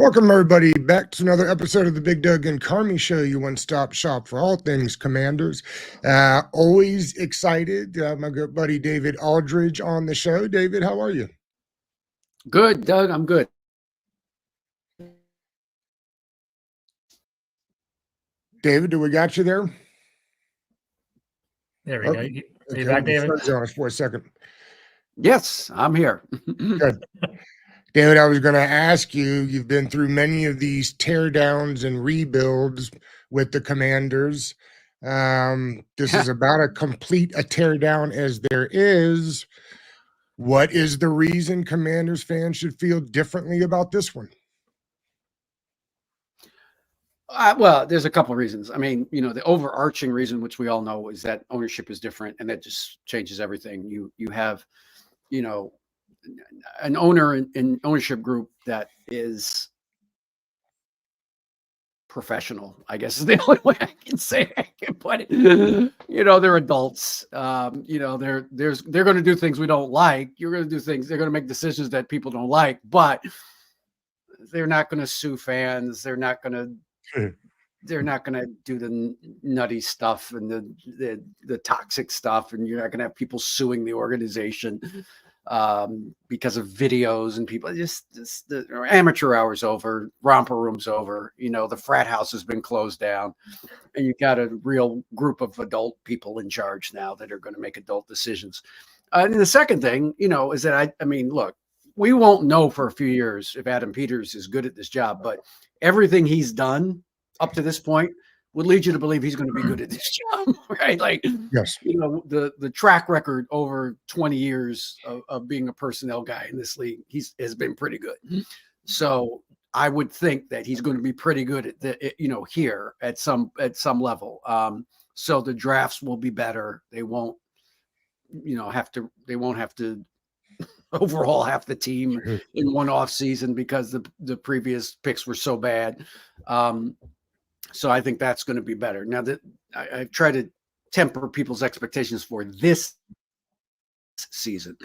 Welcome, everybody, back to another episode of the Big Doug and Carmi Show, your one-stop shop for all things Commanders. Always excited to have my good buddy David Aldridge on the show. David, how are you? Good, Doug. I'm good. David, do we got you there? There we go. Are you Okay, back, David? friends on us for a second. Yes, I'm here. Good. David, I was going to ask you, you've been through many of these teardowns and rebuilds with the Commanders. This is about as complete a teardown as there is. What is the reason Commanders fans should feel differently about this one? Well, there's a couple of reasons. I mean, the overarching reason, which we all know, is that ownership is different, and that just changes everything. You have, an owner and ownership group that is professional, I guess is the only way I can say I can put it. They're adults. They're going to do things we don't like. You're going to do things. They're going to make decisions that people don't like, but they're not going to sue fans. They're not going to do the nutty stuff and the toxic stuff, and you're not going to have people suing the organization because of videos and people. Just the amateur hour's over, romper room's over. The frat house has been closed down, and you've got a real group of adult people in charge now that are going to make adult decisions. And the second thing, is that I mean, look, we won't know for a few years if Adam Peters is good at this job, but everything he's done up to this point would lead you to believe he's going to be good at this job, right? Like, yes, the track record over 20 years of being a personnel guy in this league, has been pretty good. So I would think that he's going to be pretty good at here at some level. So the drafts will be better. They won't have to overhaul half the team in one off season because the previous picks were so bad. So I think that's going to be better. Now that I try to temper people's expectations for this season,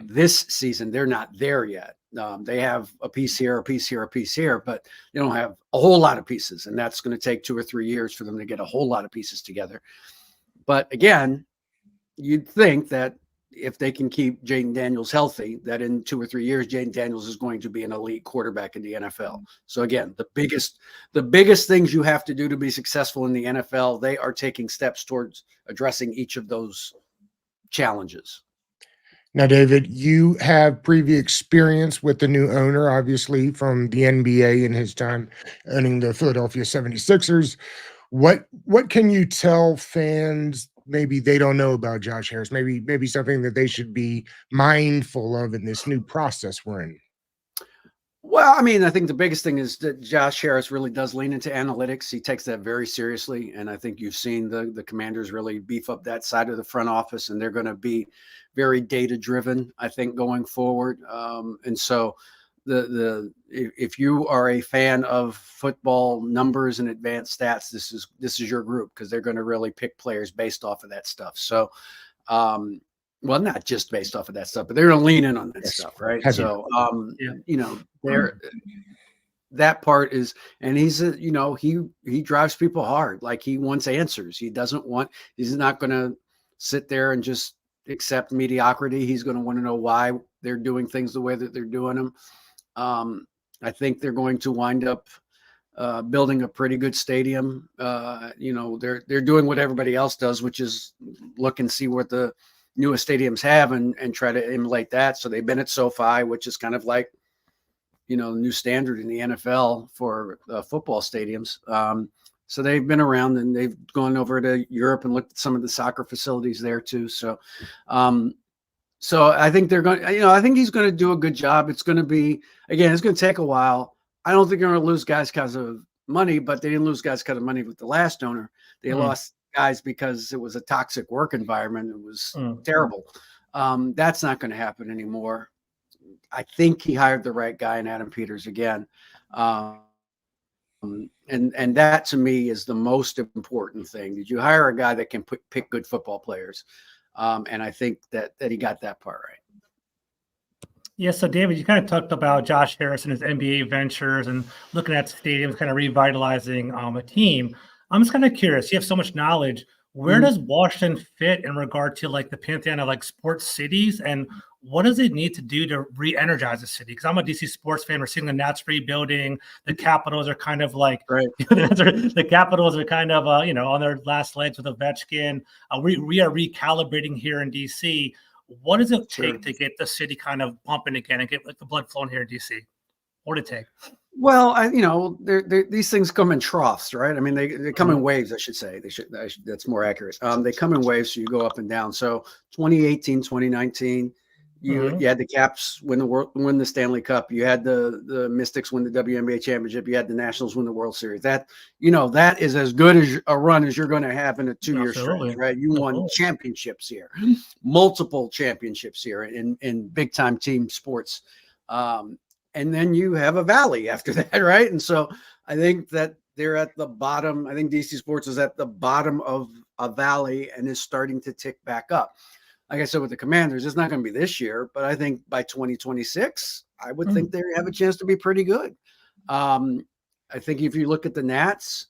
this season, they're not there yet. They have a piece here, a piece here, a piece here, but they don't have a whole lot of pieces. And that's going to take 2 or 3 years for them to get a whole lot of pieces together. But again, you'd think that if they can keep Jaden Daniels healthy, that in 2 or 3 years, Jaden Daniels is going to be an elite quarterback in the NFL. So again, the biggest things you have to do to be successful in the NFL, they are taking steps towards addressing each of those challenges. Now, David, you have previous experience with the new owner, obviously, from the NBA in his time owning the Philadelphia 76ers. What can you tell fans maybe they don't know about Josh Harris? Maybe something that they should be mindful of in this new process we're in. Well, I mean, I think the biggest thing is that Josh Harris really does lean into analytics. He takes that very seriously. And I think you've seen the Commanders really beef up that side of the front office, and they're going to be very data driven, I think, going forward. And so if you are a fan of football numbers and advanced stats, this is your group, because they're going to really pick players based off of that stuff. So, well, not just based off of that stuff, but they're going to lean in on that stuff, right? Heavy. So, that part is, and he's he drives people hard. Like, he wants answers. He's not going to sit there and just accept mediocrity. He's going to want to know why they're doing things the way that they're doing them. I think they're going to wind up building a pretty good stadium. They're doing what everybody else does, which is look and see what the newest stadiums have and try to emulate that. So they've been at SoFi, which is kind of like, the new standard in the NFL for football stadiums. So they've been around, and they've gone over to Europe and looked at some of the soccer facilities there too. So, so I think they're going, I think he's going to do a good job. It's going to be, again, it's going to take a while. I don't think they're going to lose guys because of money, but they didn't lose guys because of money with the last owner. They lost guys because it was a toxic work environment. It was terrible. That's not going to happen anymore. I think he hired the right guy in Adam Peters again. And that, to me, is the most important thing. Did you hire a guy that can pick good football players? And I think that he got that part right. Yeah, so David, you kind of talked about Josh Harris and his NBA ventures and looking at stadiums, kind of revitalizing a team. I'm just kind of curious. You have so much knowledge. Where Mhm. does Washington fit in regard to like the pantheon of like sports cities, and what does it need to do to re-energize the city? Because I'm a DC sports fan. We're seeing the Nats rebuilding. The Capitals are kind of like Right. the Capitals are kind of on their last legs with Ovechkin. We are recalibrating here in DC. What does it Sure. take to get the city kind of pumping again and get like the blood flowing here in DC? What would it take? Well, these things come in troughs, right? I mean, they come in Mhm. waves, I should say. That's more accurate. They come in waves, so you go up and down. So 2018, 2019, Mhm. you had the Caps win the Stanley Cup. You had the Mystics win the WNBA championship. You had the Nationals win the World Series. That is as good as a run as you're going to have in a 2-year stretch, Absolutely. right? You won Absolutely. championships here, multiple championships here in big time team sports. And then you have a valley after that, right? And so I think that they're at the bottom. I think DC Sports is at the bottom of a valley and is starting to tick back up. Like I said, with the Commanders, it's not going to be this year, but I think by 2026, I would think they have a chance to be pretty good. I think if you look at the Nats,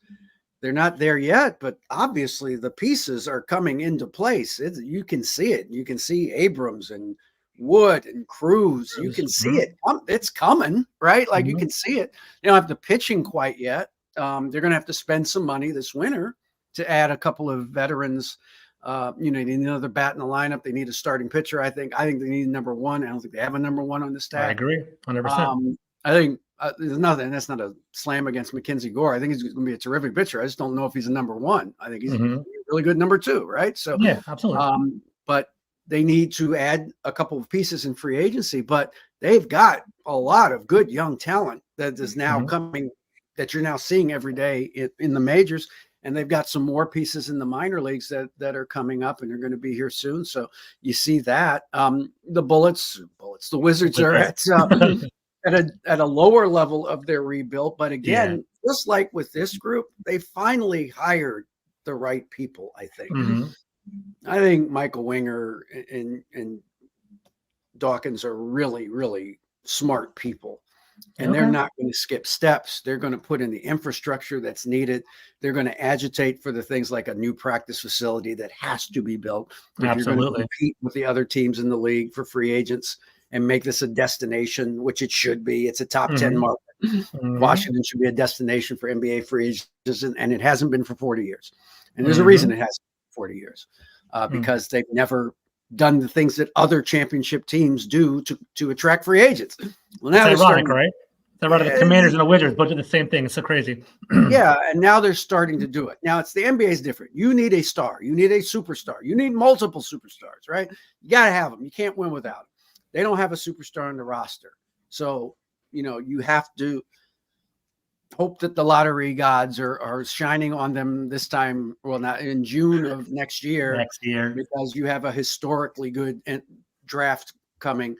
they're not there yet, but obviously the pieces are coming into place. You can see it. You can see Abrams and Wood and Cruz. You can see it. It's coming, right? Like you can see it. They don't have the pitching quite yet. They're going to have to spend some money this winter to add a couple of veterans. They need another bat in the lineup. They need a starting pitcher. I think they need number one. I don't think they have a number one on the staff. I agree, 100%. I think there's nothing. That's not a slam against Mackenzie Gore. I think he's going to be a terrific pitcher. I just don't know if he's a number one. I think he's a really good number two, right? So yeah, absolutely. But they need to add a couple of pieces in free agency. But they've got a lot of good young talent that is now coming, that you're now seeing every day in the majors. And they've got some more pieces in the minor leagues that are coming up and they're going to be here soon. So you see that. The the Wizards are at a lower level of their rebuild. But again, just like with this group, they finally hired the right people, I think. I think Michael Winger and Dawkins are really, really smart people. And they're not going to skip steps. They're going to put in the infrastructure that's needed. They're going to agitate for the things like a new practice facility that has to be built. If you're going to compete with the other teams in the league for free agents and make this a destination, which it should be. It's a top 10 market. Washington should be a destination for NBA free agents, and it hasn't been for 40 years. And there's a reason it hasn't been for 40 years, because they've never done the things that other championship teams do to attract free agents. Well, now it's ironic, right? It's ironic. The Commanders and the Wizards both do the same thing. It's so crazy. Yeah, and now they're starting to do it. Now it's the NBA is different. You need a star. You need a superstar. You need multiple superstars, right? You got to have them. You can't win without them. They don't have a superstar on the roster. So, you have to hope that the lottery gods are shining on them this time. Well, not in June of next year, because you have a historically good draft coming,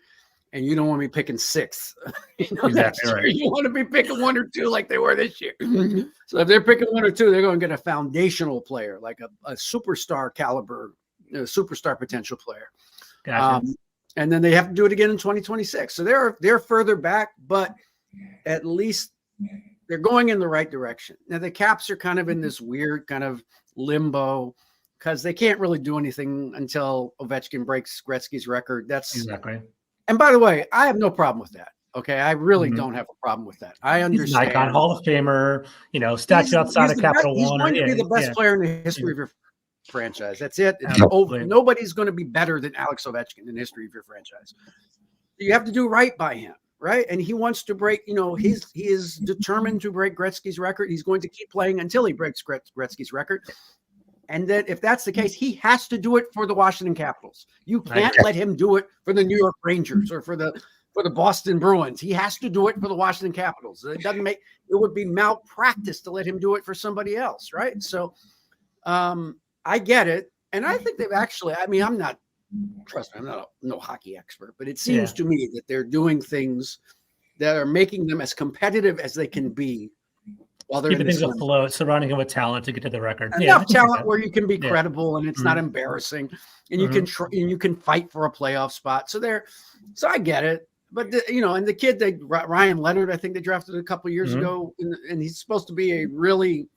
and you don't want to be picking sixth. Exactly right. You want to be picking one or two like they were this year. So if they're picking one or two, they're going to get a foundational player, like a superstar caliber, superstar potential player. Gotcha. And then they have to do it again in 2026. So they're further back, but at least they're going in the right direction. Now the Caps are kind of in this weird kind of limbo because they can't really do anything until Ovechkin breaks Gretzky's record. That's exactly. And by the way, I have no problem with that. Okay, I really don't have a problem with that. I understand. He's an icon, Hall of Famer, statue outside of Capital One. He's going to be the best player in the history of your franchise. That's it. Nobody's going to be better than Alex Ovechkin in the history of your franchise. You have to do right by him. Right. And he wants to break, he is determined to break Gretzky's record. He's going to keep playing until he breaks Gretzky's record. And that if that's the case, he has to do it for the Washington Capitals. You can't let him do it for the New York Rangers or for the Boston Bruins. He has to do it for the Washington Capitals. It would be malpractice to let him do it for somebody else. Right. So I get it. And I think they've actually, trust me, I'm not no hockey expert, but it seems to me that they're doing things that are making them as competitive as they can be while they're keeping things afloat, surrounding him with talent to get to the record. Enough talent where you can be credible and it's not embarrassing, and you can fight for a playoff spot. So I get it, but and the kid Ryan Leonard, I think they drafted a couple years ago, and he's supposed to be a really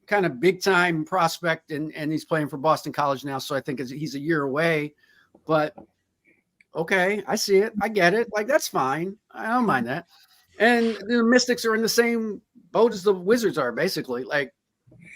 kind of big time prospect, and he's playing for Boston College now. So I think he's a year away, but okay, I see it. I get it. Like, that's fine. I don't mind that. And the Mystics are in the same boat as the Wizards are, basically. Like,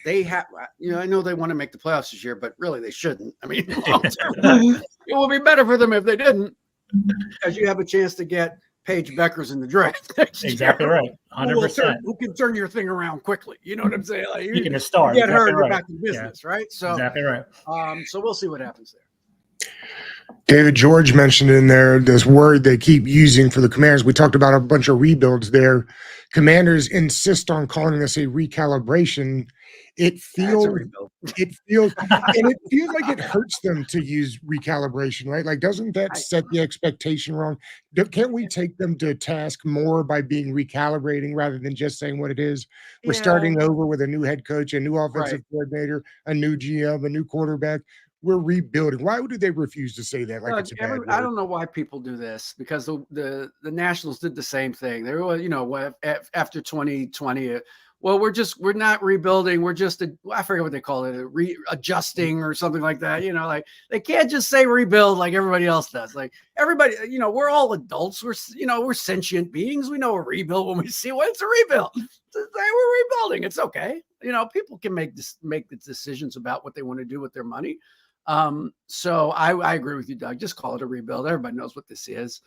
they have, I know they want to make the playoffs this year, but really they shouldn't. I mean, it will be better for them if they didn't, because you have a chance to get Paige Beckers in the draft next exactly year. Right. 100%. Who can turn your thing around quickly? You know what I'm saying? Like, you can start. Get her right. Back in business, right? So exactly right. So we'll see what happens there. David George mentioned in there this word they keep using for the Commanders. We talked about a bunch of rebuilds there. Commanders insist on calling this a recalibration. It feels and it feels like it hurts them to use recalibration, right? Like, doesn't that set the expectation wrong? Can't we take them to task more by being recalibrating rather than just saying what it is? We're starting over with a new head coach, a new offensive coordinator, a new GM, a new quarterback. We're rebuilding. Why would they refuse to say that? Like, it's a bad word? I don't know why people do this, because the Nationals did the same thing. They were, after 2020, well, we're not rebuilding. We're just I forget what they call it, readjusting or something like that. Like, they can't just say rebuild like everybody else does. Like, everybody, we're all adults. We're sentient beings. We know a rebuild when we see one. It's a rebuild. We're rebuilding. It's okay. People can make the decisions about what they want to do with their money. So I agree with you, Doug. Just call it a rebuild. Everybody knows what this is.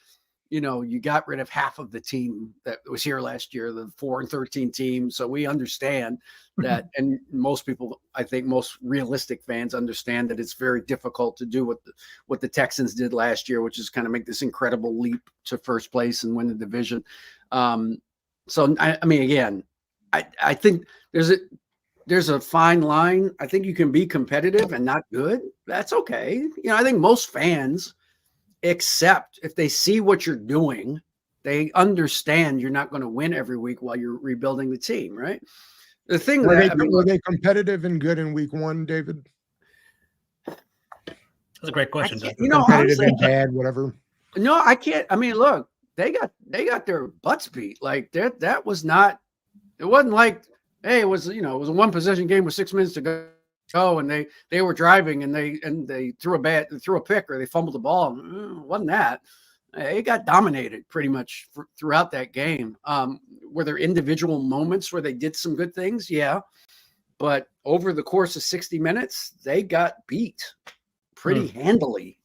You got rid of half of the team that was here last year, the 4-13 team. So we understand that. And most people, I think most realistic fans understand that it's very difficult to do what the Texans did last year, which is kind of make this incredible leap to first place and win the division. So I mean, again, I think there's a fine line. I think you can be competitive and not good. That's okay. I think most fans accept, if they see what you're doing, they understand you're not going to win every week while you're rebuilding the team, right? The thing were they competitive and good in week one, David? That's a great question. Competitive honestly, and bad, whatever. No, I can't. I mean, look, they got their butts beat. Like, that was not. It wasn't like, hey, it was a one possession game with 6 minutes to go. And they were driving and they threw a pick, or they fumbled the ball. Wasn't that? It got dominated pretty much throughout that game. Were there individual moments where they did some good things? Yeah. But over the course of 60 minutes, they got beat pretty handily.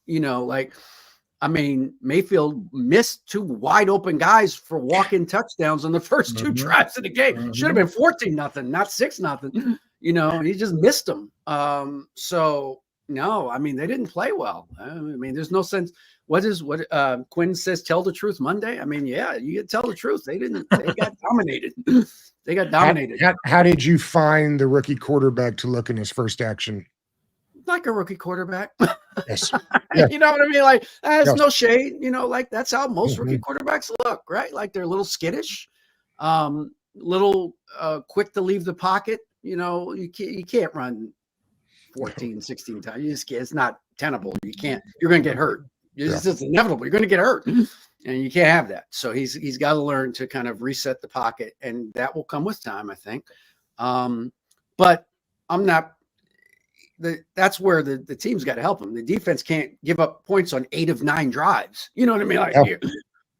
I mean, Mayfield missed 2 wide open guys for walk-in touchdowns on the first 2 drives of the game. Should have been 14-0, not 6-0. He just missed them. So no, I mean, they didn't play well. I mean, there's no sense. What Quinn says, tell the truth Monday. I mean, yeah, you tell the truth. They got dominated. They got dominated. How did you find the rookie quarterback to look in his first action? Like a rookie quarterback. Yes. Yeah. You know what I mean? Like, there's no shade, like that's how most rookie quarterbacks look, right? Like, they're a little skittish, little quick to leave the pocket. You can't run 14, 16 times. You just can't. It's not tenable. You can't. You're going to get hurt. It's just inevitable. You're going to get hurt, and you can't have that. So he's got to learn to kind of reset the pocket, and that will come with time, I think. But I'm not. That's where the team's got to help him. The defense can't give up points on 8 of 9 drives. You know what I mean? Like,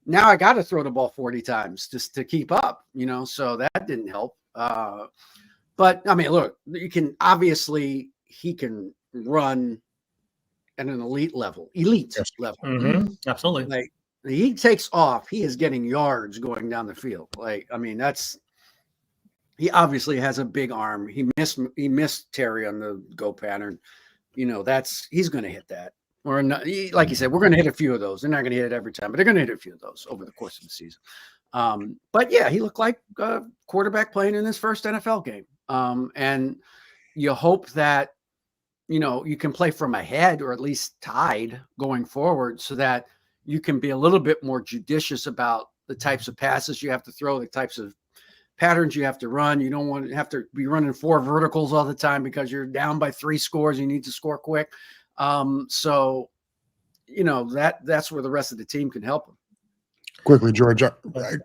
now I got to throw the ball 40 times just to keep up. So that didn't help. But I mean, look, he can run at an elite level. Absolutely. Like, he takes off, he is getting yards going down the field. Like, I mean, he obviously has a big arm. He missed Terry on the go pattern. He's going to hit that. Or not, like you said, we're going to hit a few of those. They're not going to hit it every time, but they're going to hit a few of those over the course of the season. But yeah, he looked like a quarterback playing in his first NFL game. And you hope that, you can play from ahead or at least tied going forward, so that you can be a little bit more judicious about the types of passes you have to throw, the types of patterns you have to run. You don't want to have to be running 4 verticals all the time because you're down by 3 scores. You need to score quick. So, that's where the rest of the team can help them. Quickly, George,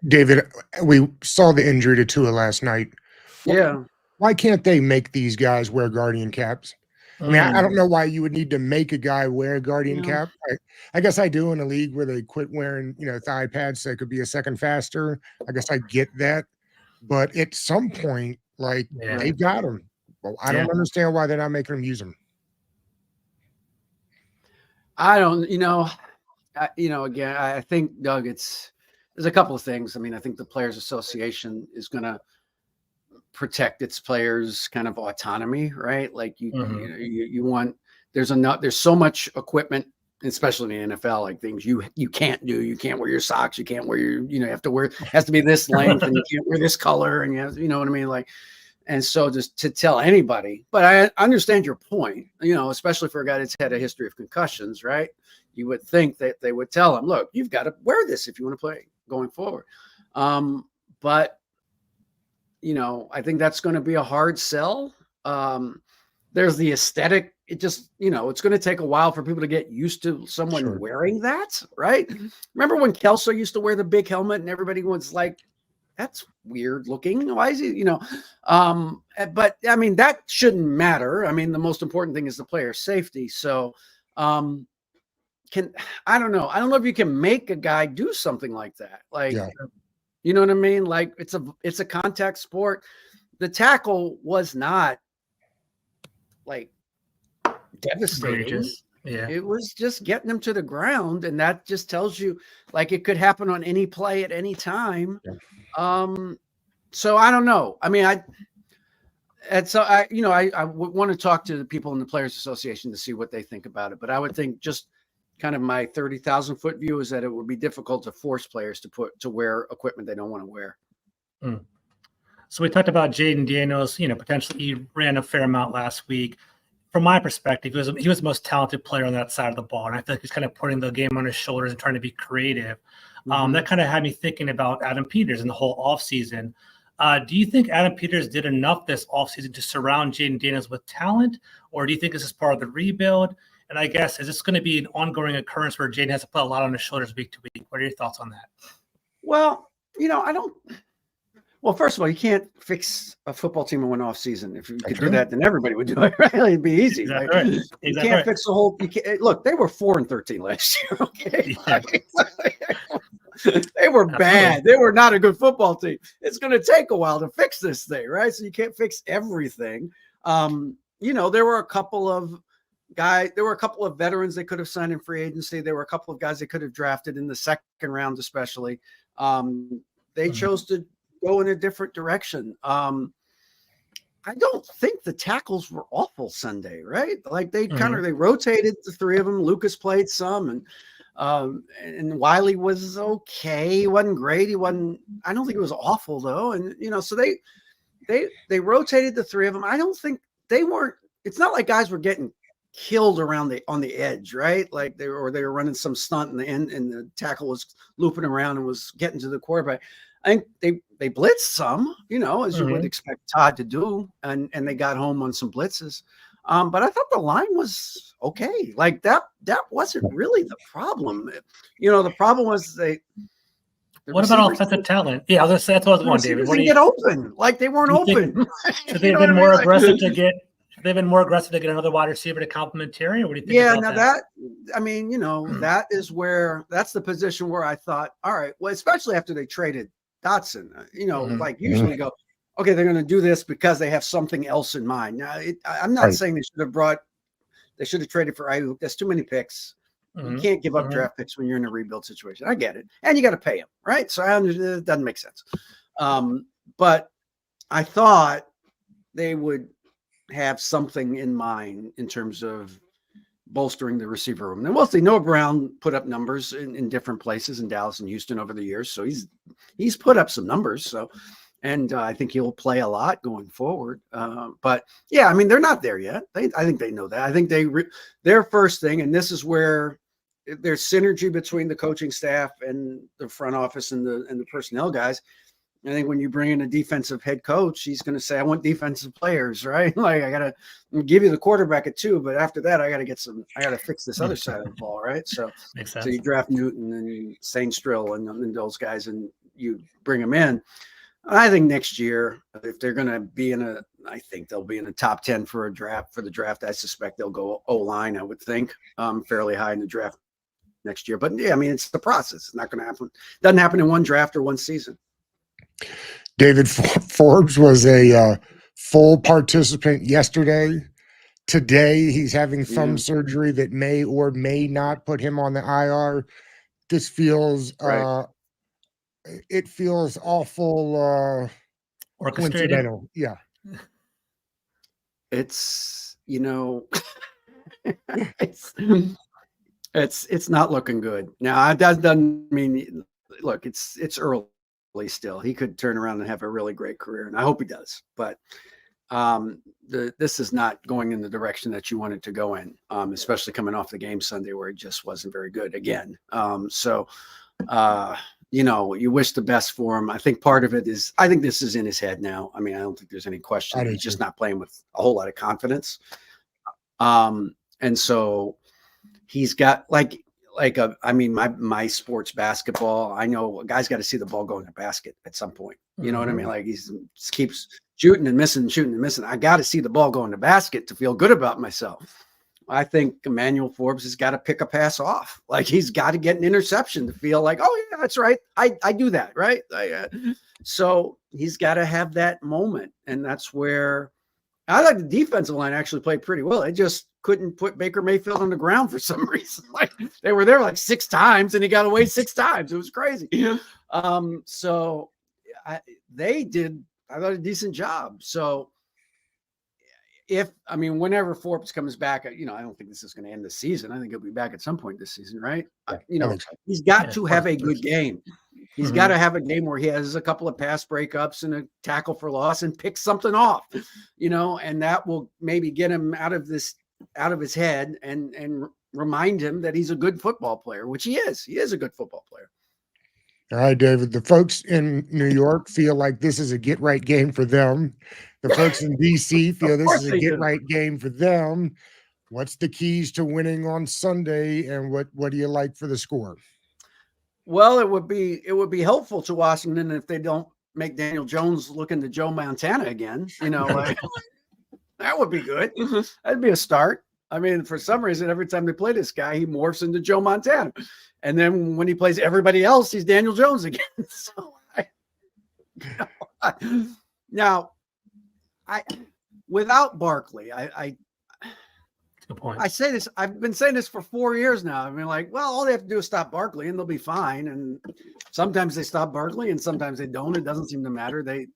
David, we saw the injury to Tua last night. Yeah. Why can't they make these guys wear Guardian caps? I mean, I don't Mm. know why you would need to make a guy wear a Guardian Yeah. cap. I guess I do in a league where they quit wearing, thigh pads so they could be a second faster. I guess I get that. But at some point, like, Yeah. they've got them. Well, I don't understand why they're not making them use them. I don't, again, I think, Doug, there's a couple of things. I mean, I think the Players Association is going to protect its players' kind of autonomy, right? Like you want, there's so much equipment, especially in the NFL, like things you can't do. You can't wear your socks. You can't wear you have to wear, it has to be this length and you can't wear this color. And you know what I mean? Like, and so just to tell anybody, but I understand your point, especially for a guy that's had a history of concussions, right? You would think that they would tell him, look, you've got to wear this if you want to play going forward. But I think that's going to be a hard sell. There's the aesthetic. It just, it's going to take a while for people to get used to someone wearing that, right? Remember when Kelso used to wear the big helmet and everybody was like, that's weird looking. Why is he, but I mean, that shouldn't matter. I mean, the most important thing is the player safety. So, I don't know. I don't know if you can make a guy do something like that. Like, you know what I mean? Like it's a contact sport. The tackle was not like devastating. Yeah. It was just getting them to the ground. And that just tells you like it could happen on any play at any time. Yeah. So I don't know. I mean, I would want to talk to the people in the Players Association to see what they think about it. But I would think just kind of my 30,000 foot view is that it would be difficult to force players to wear equipment they don't want to wear. So we talked about Jaden Daniels, potentially he ran a fair amount last week. From my perspective, he was the most talented player on that side of the ball. And I feel like he's kind of putting the game on his shoulders and trying to be creative. That kind of had me thinking about Adam Peters and the whole offseason. Do you think Adam Peters did enough this offseason to surround Jaden Daniels with talent? Or do you think this is part of the rebuild? And I guess, is this going to be an ongoing occurrence where Jaden has to put a lot on his shoulders week to week? What are your thoughts on that? Well, first of all, you can't fix a football team in one off season. If you could do that, then everybody would do it. Right? It'd be easy. Exactly right? Right. You can't fix the whole. Look, they were 4-13 last year. Okay, they were bad. They were not a good football team. It's going to take a while to fix this thing, right? So you can't fix everything. There were a couple of guys. There were a couple of veterans they could have signed in free agency. There were a couple of guys they could have drafted in the second round, especially. They chose to go in a different direction. I don't think the tackles were awful Sunday, right? Like they they rotated the three of them. Lucas played some, and Wiley was okay. He wasn't great. I don't think it was awful though. And so they rotated the three of them. I don't think they weren't. It's not like guys were getting killed on the edge, right? Like they were running some stunt in the end, and the tackle was looping around and was getting to the quarterback. I think they blitzed some, as you would expect Todd to do, and they got home on some blitzes. But I thought the line was okay. Like that wasn't really the problem. The problem was what about offensive talent? Yeah, I was gonna say that's what I was going, David. Didn't get open. Like they weren't open. Should they have been more aggressive to get? They've been more aggressive to get another wide receiver to complement Terry? Or what do you think? Yeah, about now that is that's the position where I thought, all right, well, especially after they traded Dotson, like usually go, okay, they're going to do this because they have something else in mind. Now, I'm not saying they should have traded for Ayuk. That's too many picks. You can't give up draft picks when you're in a rebuild situation. I get it. And you got to pay them, right? So I understand it doesn't make sense. But I thought they would have something in mind in terms of bolstering the receiver room. And we'll see. Noah Brown put up numbers in different places in Dallas and Houston over the years. So he's put up some numbers. So, and I think he'll play a lot going forward. But yeah, I mean, they're not there yet. I think they know that. I think their first thing, and this is where there's synergy between the coaching staff and the front office and the personnel guys. I think when you bring in a defensive head coach, he's going to say, I want defensive players, right? Like, I got to give you the quarterback at 2, but after that, I got to fix this other side of the ball, right? So you draft Newton and Sainstrill and those guys, and you bring them in. I think next year, if they're going to be I think they'll be in the top 10 for the draft. I suspect they'll go O-line, I would think, fairly high in the draft next year. But yeah, I mean, it's the process. It's not going to happen. Doesn't happen in one draft or one season. David Forbes was a full participant yesterday. Today, he's having thumb surgery that may or may not put him on the IR. This feels it feels awful coincidental. Yeah. It's, it's not looking good. Now, that doesn't mean, look, it's early still. He could turn around and have a really great career, and I hope he does. But this is not going in the direction that you wanted to go in, especially coming off the game Sunday where he just wasn't very good again. You wish the best for him. I think part of it is, I think this is in his head now. I mean, I don't think there's any question. He's just not playing with a whole lot of confidence. And so he's got my sports basketball. I know a guy's got to see the ball go in the basket at some point. You know what I mean? Like, he keeps shooting and missing. I got to see the ball go in the basket to feel good about myself. I think Emmanuel Forbes has got to pick a pass off. Like, he's got to get an interception to feel like, oh yeah, that's right. I do that. Right. So he's got to have that moment. And that's where I like the defensive line actually played pretty well. They just couldn't put Baker Mayfield on the ground for some reason. Like, they were there like 6 times and he got away 6 times. It was crazy. They did, I thought, a decent job. So whenever Forbes comes back, I don't think this is going to end the season. I think he'll be back at some point this season, right? He's got to have a good game. He's got to have a game where he has a couple of pass breakups and a tackle for loss and pick something off, and that will maybe get him out of his head and remind him that he's a good football player, which he is. He is a good football player. All right, David. The folks in New York feel like this is a get-right game for them. The folks in DC feel this is a get-right game for them. What's the keys to winning on Sunday, and what do you like for the score? Well, it would be helpful to Washington if they don't make Daniel Jones look into Joe Montana again. Like, that would be good. That'd be a start. I mean, for some reason, every time they play this guy, he morphs into Joe Montana. And then when he plays everybody else, he's Daniel Jones again. So without Barkley, good point. I say this, I've been saying this for 4 years now. I mean, like, well, all they have to do is stop Barkley and they'll be fine. And sometimes they stop Barkley and sometimes they don't. It doesn't seem to matter. They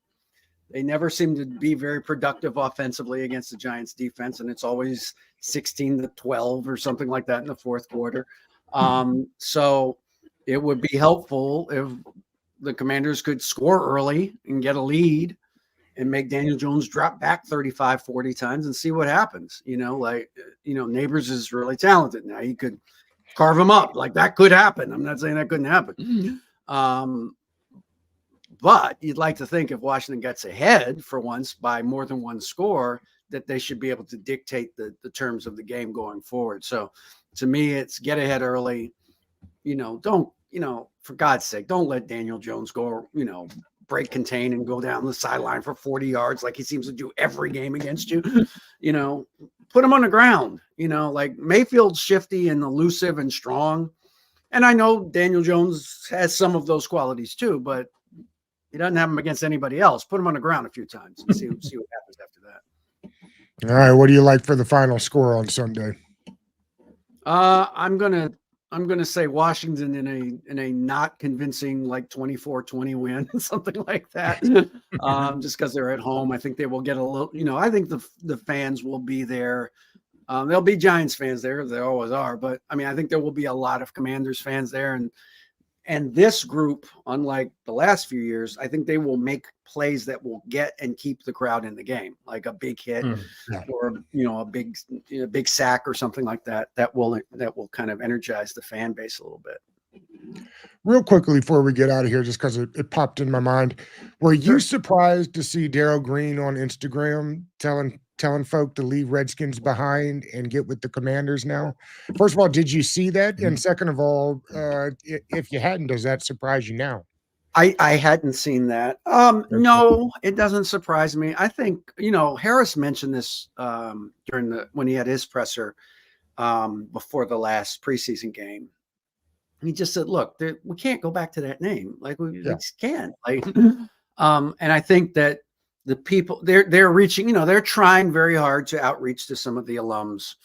never seem to be very productive offensively against the Giants defense. And it's always 16-12 or something like that in the fourth quarter. So it would be helpful if the Commanders could score early and get a lead and make Daniel Jones drop back 35, 40 times and see what happens. Neighbors is really talented now. He could carve him up. Like, that could happen. I'm not saying that couldn't happen. But you'd like to think if Washington gets ahead for once by more than one score, that they should be able to dictate the terms of the game going forward. So to me, it's get ahead early. Don't, for God's sake, don't let Daniel Jones go, break contain and go down the sideline for 40 yards like he seems to do every game against you. Put him on the ground. Like, Mayfield's shifty and elusive and strong. And I know Daniel Jones has some of those qualities too, but he doesn't have them against anybody else. Put him on the ground a few times and see what happens after that. All right. What do you like for the final score on Sunday? I'm gonna say Washington in a not convincing, like, 24-20 win, something like that. Just because they're at home. I think they will get a little, I think the fans will be there. There'll be Giants fans there. There always are. But I mean, I think there will be a lot of Commanders fans there. And this group, unlike the last few years, I think they will make plays that will get and keep the crowd in the game, like a big hit or, a big sack or something like that. That will kind of energize the fan base a little bit. Real quickly before we get out of here, just because it popped in my mind, were you Sure. surprised to see Daryl Green on Instagram telling folk to leave Redskins behind and get with the Commanders now? First of all, did you see that? And second of all, if you hadn't, does that surprise you now? I hadn't seen that. No, it doesn't surprise me. I think, Harris mentioned this when he had his presser before the last preseason game. He just said, "Look, we can't go back to that name. Like we Yeah. just can't." Like, and I think that the people they're reaching. They're trying very hard to outreach to some of the alums,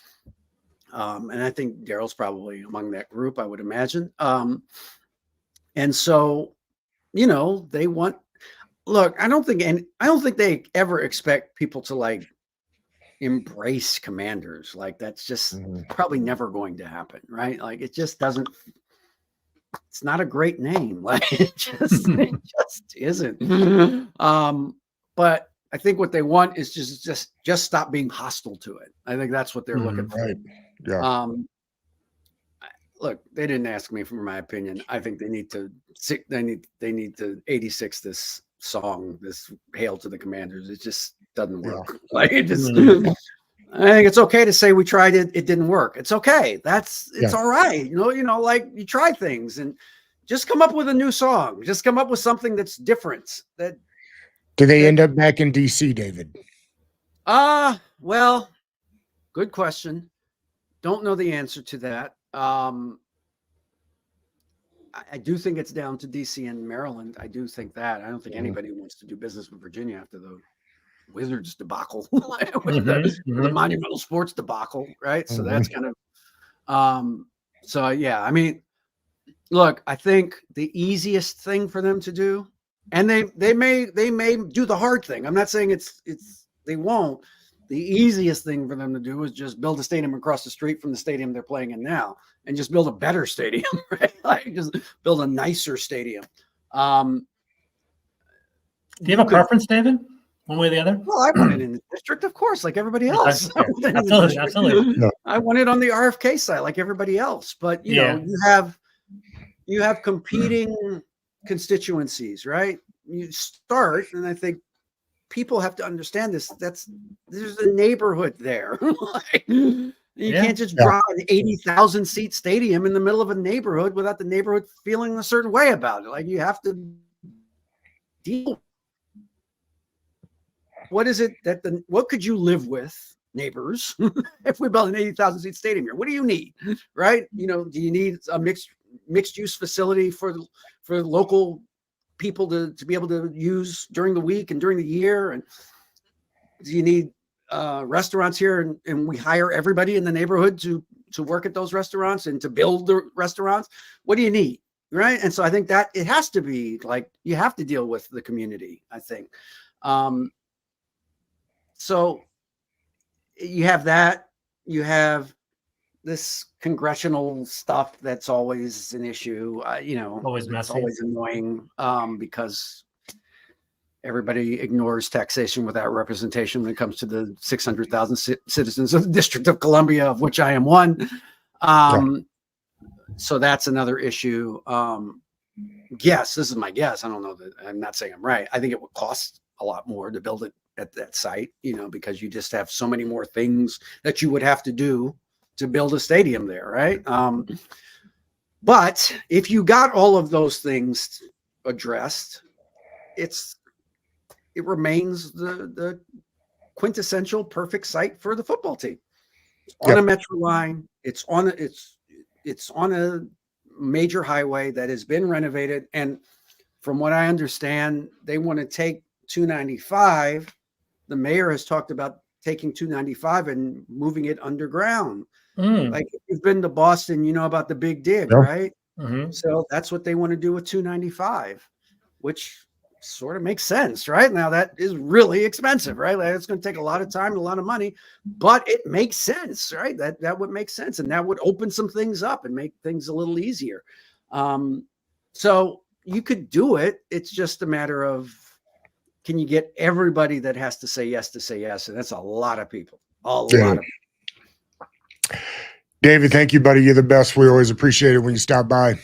and I think Daryl's probably among that group. I would imagine. And so, they want. Look, I don't think they ever expect people to like embrace Commanders. Like that's just probably never going to happen, right? Like it just doesn't. It's not a great name. Like it just isn't. But I think what they want is just stop being hostile to it. I think that's what they're looking for. Right. Yeah. Look, they didn't ask me for my opinion. I think they need to 86 this song, this Hail to the Commanders. It just doesn't work. Yeah. Like it just I think it's okay to say we tried it, it didn't work. It's okay. It's all right. Like you try things and just come up with a new song. Just come up with something that's different. Did they end up back in DC, David? Well, good question. Don't know the answer to that. I do think it's down to DC and Maryland. I do think that. I don't think anybody wants to do business with Virginia after the Wizards debacle with the Monumental Sports debacle, right? So that's kind of so yeah, I mean, look, I think the easiest thing for them to do, and they may do the hard thing. I'm not saying they won't. The easiest thing for them to do is just build a stadium across the street from the stadium they're playing in now, and just build a better stadium, right? Like just build a nicer stadium. Do you have a preference, David? One way or the other? Well, I want it in the district, of course, like everybody else. Absolutely. I want it on the RFK side, like everybody else. But you have competing constituencies, right? You start, and I think people have to understand this. There's a neighborhood there. You can't just draw an 80,000 seat stadium in the middle of a neighborhood without the neighborhood feeling a certain way about it. Like you have to deal. What is it what could you live with, neighbors, if we built an 80,000 seat stadium here? What do you need, right? Do you need a mixed use facility for local people to be able to use during the week and during the year? And do you need restaurants here and we hire everybody in the neighborhood to work at those restaurants and to build the restaurants? What do you need, right? And so I think that it has to be like you have to deal with the community, I think. So you have that. You have this congressional stuff that's always an issue. Always messy. It's always annoying because everybody ignores taxation without representation when it comes to the 600,000 citizens of the District of Columbia, of which I am one. So that's another issue. Guess, this is my guess. I don't know that I'm not saying I'm right. I think it would cost a lot more to build it at that site, because you just have so many more things that you would have to do to build a stadium there, right? But if you got all of those things addressed, it remains the quintessential perfect site for the football team. It's on a metro line. It's on a major highway that has been renovated. And from what I understand, they want to take 295. The mayor has talked about taking 295 and moving it underground. Like if you've been to Boston, you know about the Big Dig, right? So that's what they want to do with 295, which sort of makes sense, right? Now that is really expensive, right? Like it's going to take a lot of time and a lot of money, but it makes sense, right? That would make sense, and that would open some things up and make things a little easier. So you could do it. It's just a matter of, can you get everybody that has to say yes? And that's a lot of people. A lot of people. David, thank you, buddy. You're the best. We always appreciate it when you stop by.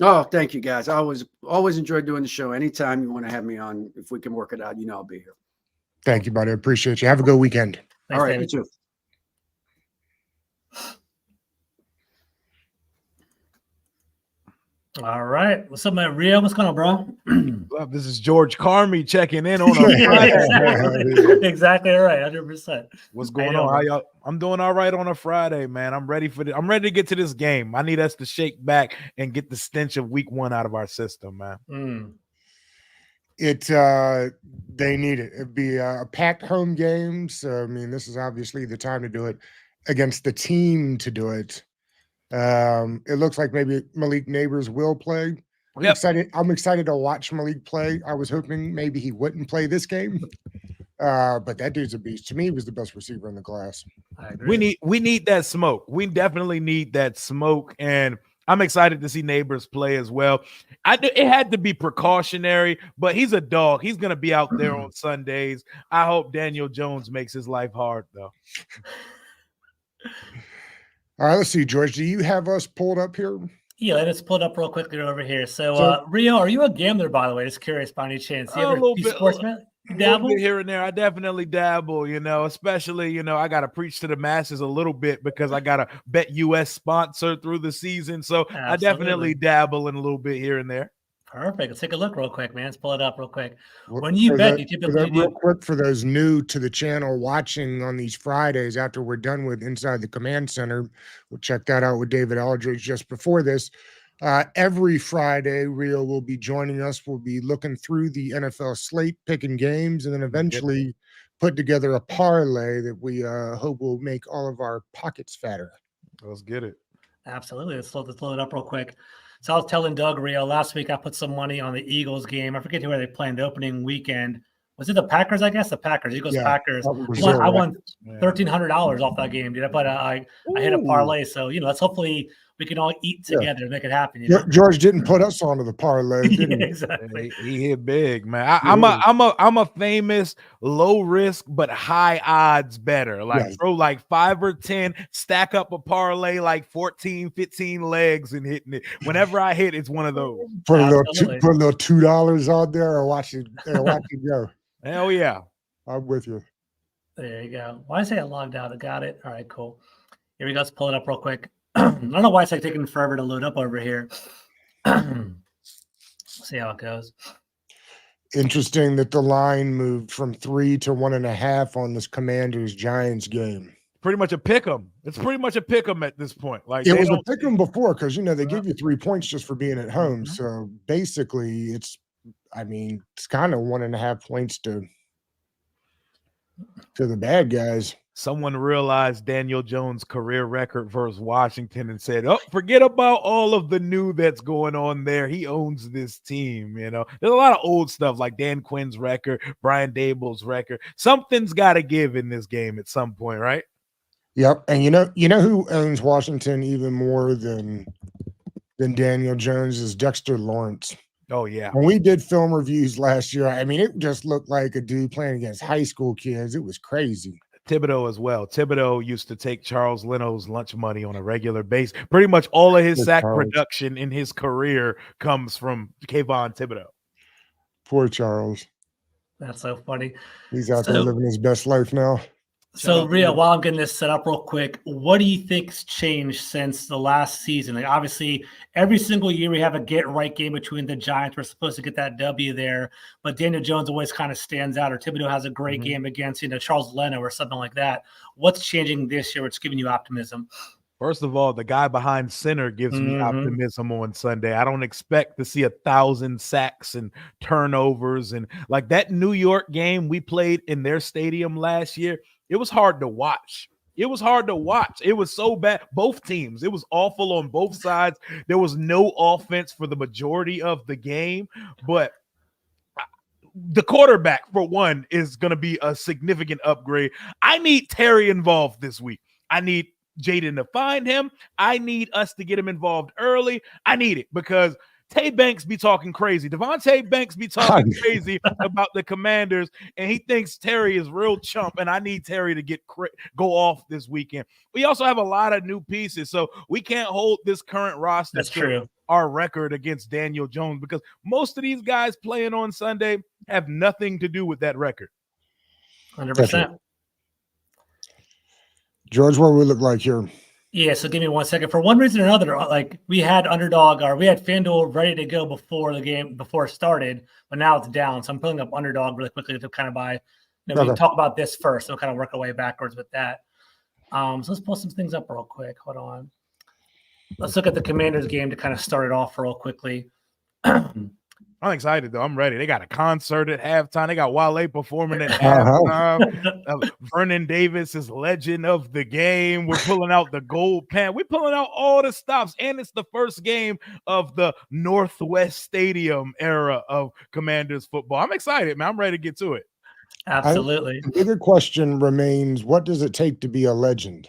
Oh, thank you guys. I always enjoyed doing the show. Anytime you want to have me on, if we can work it out, I'll be here. Thank you, buddy. I appreciate you. Have a good weekend. Thanks, All right, David. you too. All right. What's up, man? Rio? What's going on, bro? This is George Carmy checking in on a Friday. Exactly right. 100%. What's going on? How y'all? I'm doing all right on a Friday, man. I'm ready I'm ready to get to this game. I need us to shake back and get the stench of week 1 out of our system, man. They need it. It'd be a packed home game. So I mean, this is obviously the time to do it against the team to do it. It looks like maybe Malik Neighbors will play. I'm excited to watch Malik play. I was hoping maybe he wouldn't play this game. But that dude's a beast. To me, he was the best receiver in the class. We need that smoke. We definitely need that smoke, and I'm excited to see Neighbors play as well. It had to be precautionary, but he's a dog. He's going to be out there on Sundays. I hope Daniel Jones makes his life hard, though. All right, let's see, George. Do you have us pulled up here? Yeah, let's pull it up real quickly over here. So, Rio, are you a gambler, by the way? Just curious by any chance. You ever be sportsman? A little bit here and there. I definitely dabble, especially, I got to preach to the masses a little bit because I got to bet U.S. sponsor through the season. So I definitely dabble in a little bit here and there. Perfect. Let's take a look real quick, man. Let's pull it up real quick. When you bet, you typically real quick for those new to the channel watching on these Fridays after we're done with Inside the Command Center. We'll check that out with David Aldridge just before this. Every Friday, Rio will be joining us. We'll be looking through the NFL slate, picking games, and then eventually put together a parlay that we hope will make all of our pockets fatter. Let's get it. Absolutely. Let's load it up real quick. So I was telling Doug, Rio, last week I put some money on the Eagles game. I forget who they played the opening weekend. Was it the Packers? I guess the Packers. Eagles, Packers. I won $1,300 off that game, dude. But I hit a parlay. So let's hopefully we can all eat together and make it happen. George didn't put us onto the parlay, did he? Exactly. He hit big, man. I'm a famous low risk but high odds better. Throw like 5 or 10, stack up a parlay like 14, 15 legs and hitting it. Whenever I hit, it's one of those. Put a little $2 on there or watch it go. Hell yeah. I'm with you. There you go. Why did I say I logged out? I got it. All right, cool. Here we go. Let's pull it up real quick. I don't know why it's taking forever to load up over here. See how it goes. Interesting that the line moved from 3 to 1.5 on this Commanders Giants game. Pretty much a pick 'em. It's pretty much a pick 'em at this point. Like it was a pick 'em before because they give you 3 points just for being at home. So basically, it's kind of 1.5 points to the bad guys. Someone realized Daniel Jones' career record versus Washington and said, "Oh, forget about all of the new that's going on there. He owns this team." There's a lot of old stuff like Dan Quinn's record, Brian Daboll's record. Something's got to give in this game at some point, right? Yep. And you know who owns Washington even more than Daniel Jones is Dexter Lawrence. Oh, yeah. When we did film reviews last year, it just looked like a dude playing against high school kids. It was crazy. Thibodeau as well. Thibodeau used to take Charles Leno's lunch money on a regular basis. Pretty much all of his sack production in his career comes from Kayvon Thibodeau. Poor Charles. That's so funny. He's out there living his best life now. So, Rio, while I'm getting this set up real quick, what do you think's changed since the last season? Like, obviously, every single year we have a get-right game between the Giants. We're supposed to get that W there, but Daniel Jones always kind of stands out, or Thibodeau has a great game against, Charles Leno or something like that. What's changing this year? What's giving you optimism? First of all, the guy behind center gives me optimism on Sunday. I don't expect to see 1,000 sacks and turnovers. And like that New York game we played in their stadium last year, it was hard to watch. It was so bad. Both teams. It was awful on both sides. There was no offense for the majority of the game. But the quarterback, for one, is going to be a significant upgrade. I need Terry involved this week. I need Jaden to find him. I need us to get him involved early. I need it because Tay Banks be talking crazy. Devontae Banks be talking crazy about the Commanders, and he thinks Terry is real chump, and I need Terry to go off this weekend. We also have a lot of new pieces, so we can't hold this current roster. That's true. our record against Daniel Jones, because most of these guys playing on Sunday have nothing to do with that record. 100%. George, what we look like here? Yeah, so give me 1 second. For one reason or another, like we had Underdog, or we had FanDuel ready to go before it started, but now it's down. So I'm pulling up Underdog really quickly to kind of buy. We can talk about this first. So we'll kind of work our way backwards with that. So let's pull some things up real quick. Hold on. Let's look at the Commanders game to kind of start it off real quickly. I'm excited, though. I'm ready. They got a concert at halftime. They got Wale performing at halftime. Vernon Davis is legend of the game. We're pulling out the gold pen. We're pulling out all the stops, and it's the first game of the Northwest Stadium era of Commanders football. I'm excited, man. I'm ready to get to it. Absolutely. The bigger question remains, what does it take to be a legend?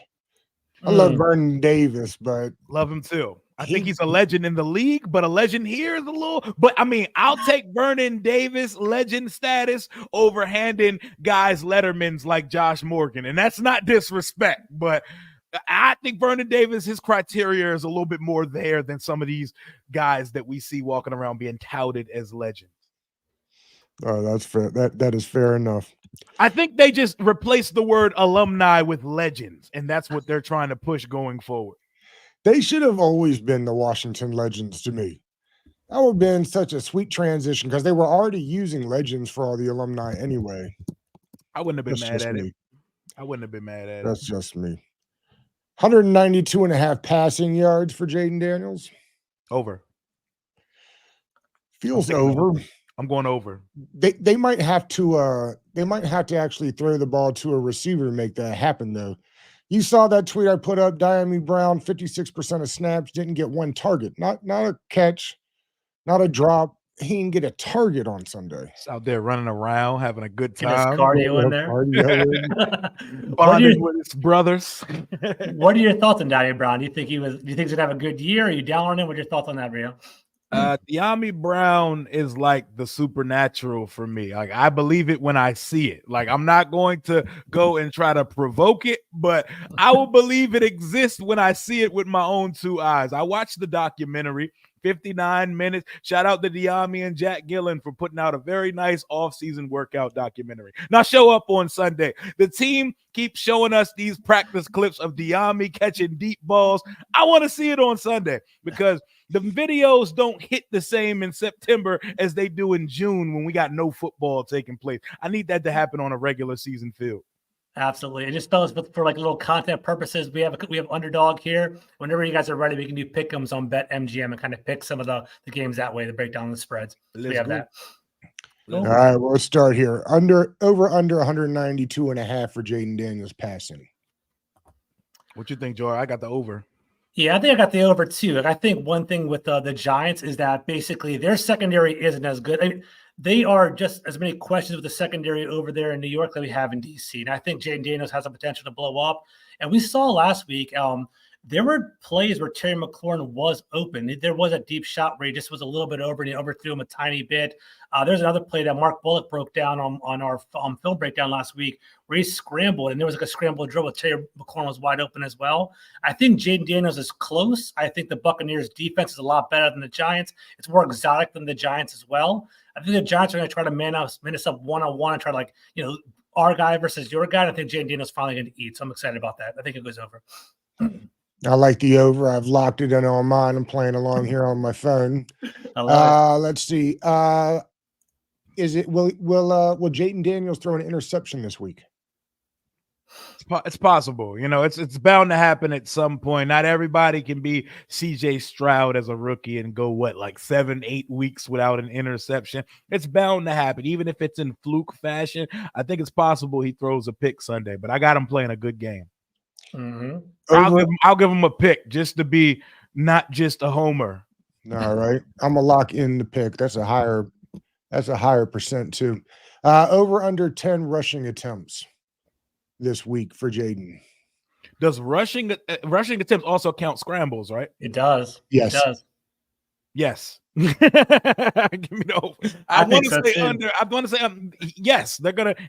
I love Vernon Davis, but love him too. I think he's a legend in the league, but a legend here is a little. But I mean, I'll take Vernon Davis legend status over handing guys Lettermans like Josh Morgan, and that's not disrespect, but I think Vernon Davis, his criteria is a little bit more there than some of these guys that we see walking around being touted as legends. Oh, that's fair. That is fair enough. I think they just replaced the word alumni with legends, and that's what they're trying to push going forward. They should have always been the Washington Legends to me. That would have been such a sweet transition because they were already using legends for all the alumni anyway. I wouldn't have been mad at it. I wouldn't have been mad at it. That's just me. 192.5 passing yards for Jaden Daniels. Over. Feels over. I'm going over. They might have to actually throw the ball to a receiver to make that happen, though. You saw that tweet I put up. Diami Brown, 56% of snaps, didn't get one target. Not a catch, not a drop. He didn't get a target on Sunday. He's out there running around, having a good time. Cardio in there. Bonding with his brothers. What are your thoughts on Diami Brown? Do you think he's gonna have a good year? Are you down on him? What are your thoughts on that, Rio? Diami Brown is like the supernatural for me. Like, I believe it when I see it. Like, I'm not going to go and try to provoke it, but I will believe it exists when I see it with my own two eyes. I watched the documentary, 59 minutes. Shout out to Diami and Jack Gillen for putting out a very nice off-season workout documentary. Now show up on Sunday. The team keeps showing us these practice clips of Diami catching deep balls. I want to see it on Sunday because the videos don't hit the same in September as they do in June when we got no football taking place. I need that to happen on a regular season field. Absolutely. And just fellas, for like little content purposes, we have Underdog here. Whenever you guys are ready, we can do pick'ems on BetMGM and kind of pick some of the games that way to break down the spreads. So we have that. All right, well, let's start here. Over 192.5 for Jaden Daniels passing. What you think, Joy? I got the over. Yeah, I think I got the over too. Like, I think one thing with the Giants is that basically their secondary isn't as good. I mean, they are just as many questions with the secondary over there in New York that we have in DC. And I think Jaden Daniels has the potential to blow up. And we saw last week, there were plays where Terry McLaurin was open. There was a deep shot where he just was a little bit over and he overthrew him a tiny bit. There's another play that Mark Bullock broke down on our film breakdown last week where he scrambled, and there was like a scramble drill with Terry McLaurin was wide open as well. I think Jaden Daniels is close. I think the Buccaneers defense is a lot better than the Giants. It's more exotic than the Giants as well. I think the Giants are going to try to man us up one-on-one and try to, our guy versus your guy. And I think Jaden Daniels is finally going to eat. So I'm excited about that. I think it goes over. I like the over. I've locked it in on mine. I'm playing along here on my phone. Let's see. Will Jaden Daniels throw an interception this week? It's possible. It's bound to happen at some point. Not everybody can be CJ Stroud as a rookie and go, 7-8 weeks without an interception. It's bound to happen, even if it's in fluke fashion. I think it's possible he throws a pick Sunday, but I got him playing a good game. Mm-hmm. I'll give him a pick just to be not just a homer. All right. I'm gonna lock in the pick. That's a higher percent too. Over under 10 rushing attempts this week for Jaden. Does rushing attempts also count scrambles, right? It does. Yes. It does. Yes. Give me the over. I want to say too. under. I want to say yes.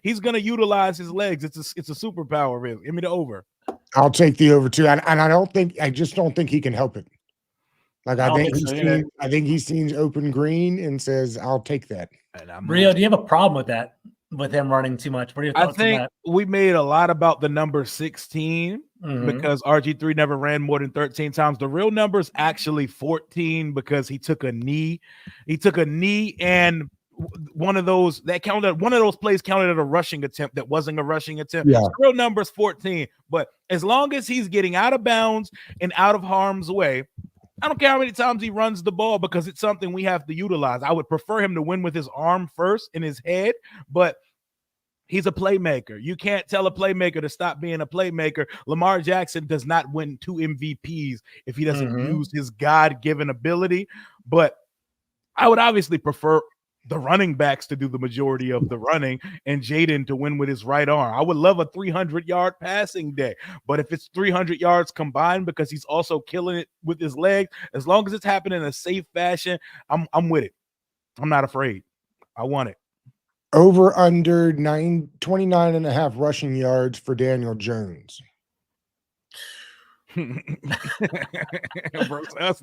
He's gonna utilize his legs. It's a superpower, really. Give me the over. I'll take the over too. And I just don't think he can help it. Like I I don't think think so either. I think he sees open green and says, "I'll take that." And I'm Rio, do you have a problem with that? With him running too much? What are your I thoughts on think that? we made a lot about the number 16 Mhm. because RG3 never ran more than 13 times. The real number is actually 14 because he took a knee. He took a knee, and one of those plays counted as a rushing attempt that wasn't a rushing attempt. Yeah. So the real number is 14. But as long as he's getting out of bounds and out of harm's way, I don't care how many times he runs the ball because it's something we have to utilize. I would prefer him to win with his arm first in his head, but he's a playmaker. You can't tell a playmaker to stop being a playmaker. Lamar Jackson does not win 2 MVPs if he doesn't use his God-given ability. But I would obviously prefer the running backs to do the majority of the running and Jaden to win with his right arm. I would love a 300-yard passing day. But if it's 300 yards combined because he's also killing it with his legs, as long as it's happening in a safe fashion, I'm with it. I'm not afraid. I want it. Over under 29.5 rushing yards for Daniel Jones.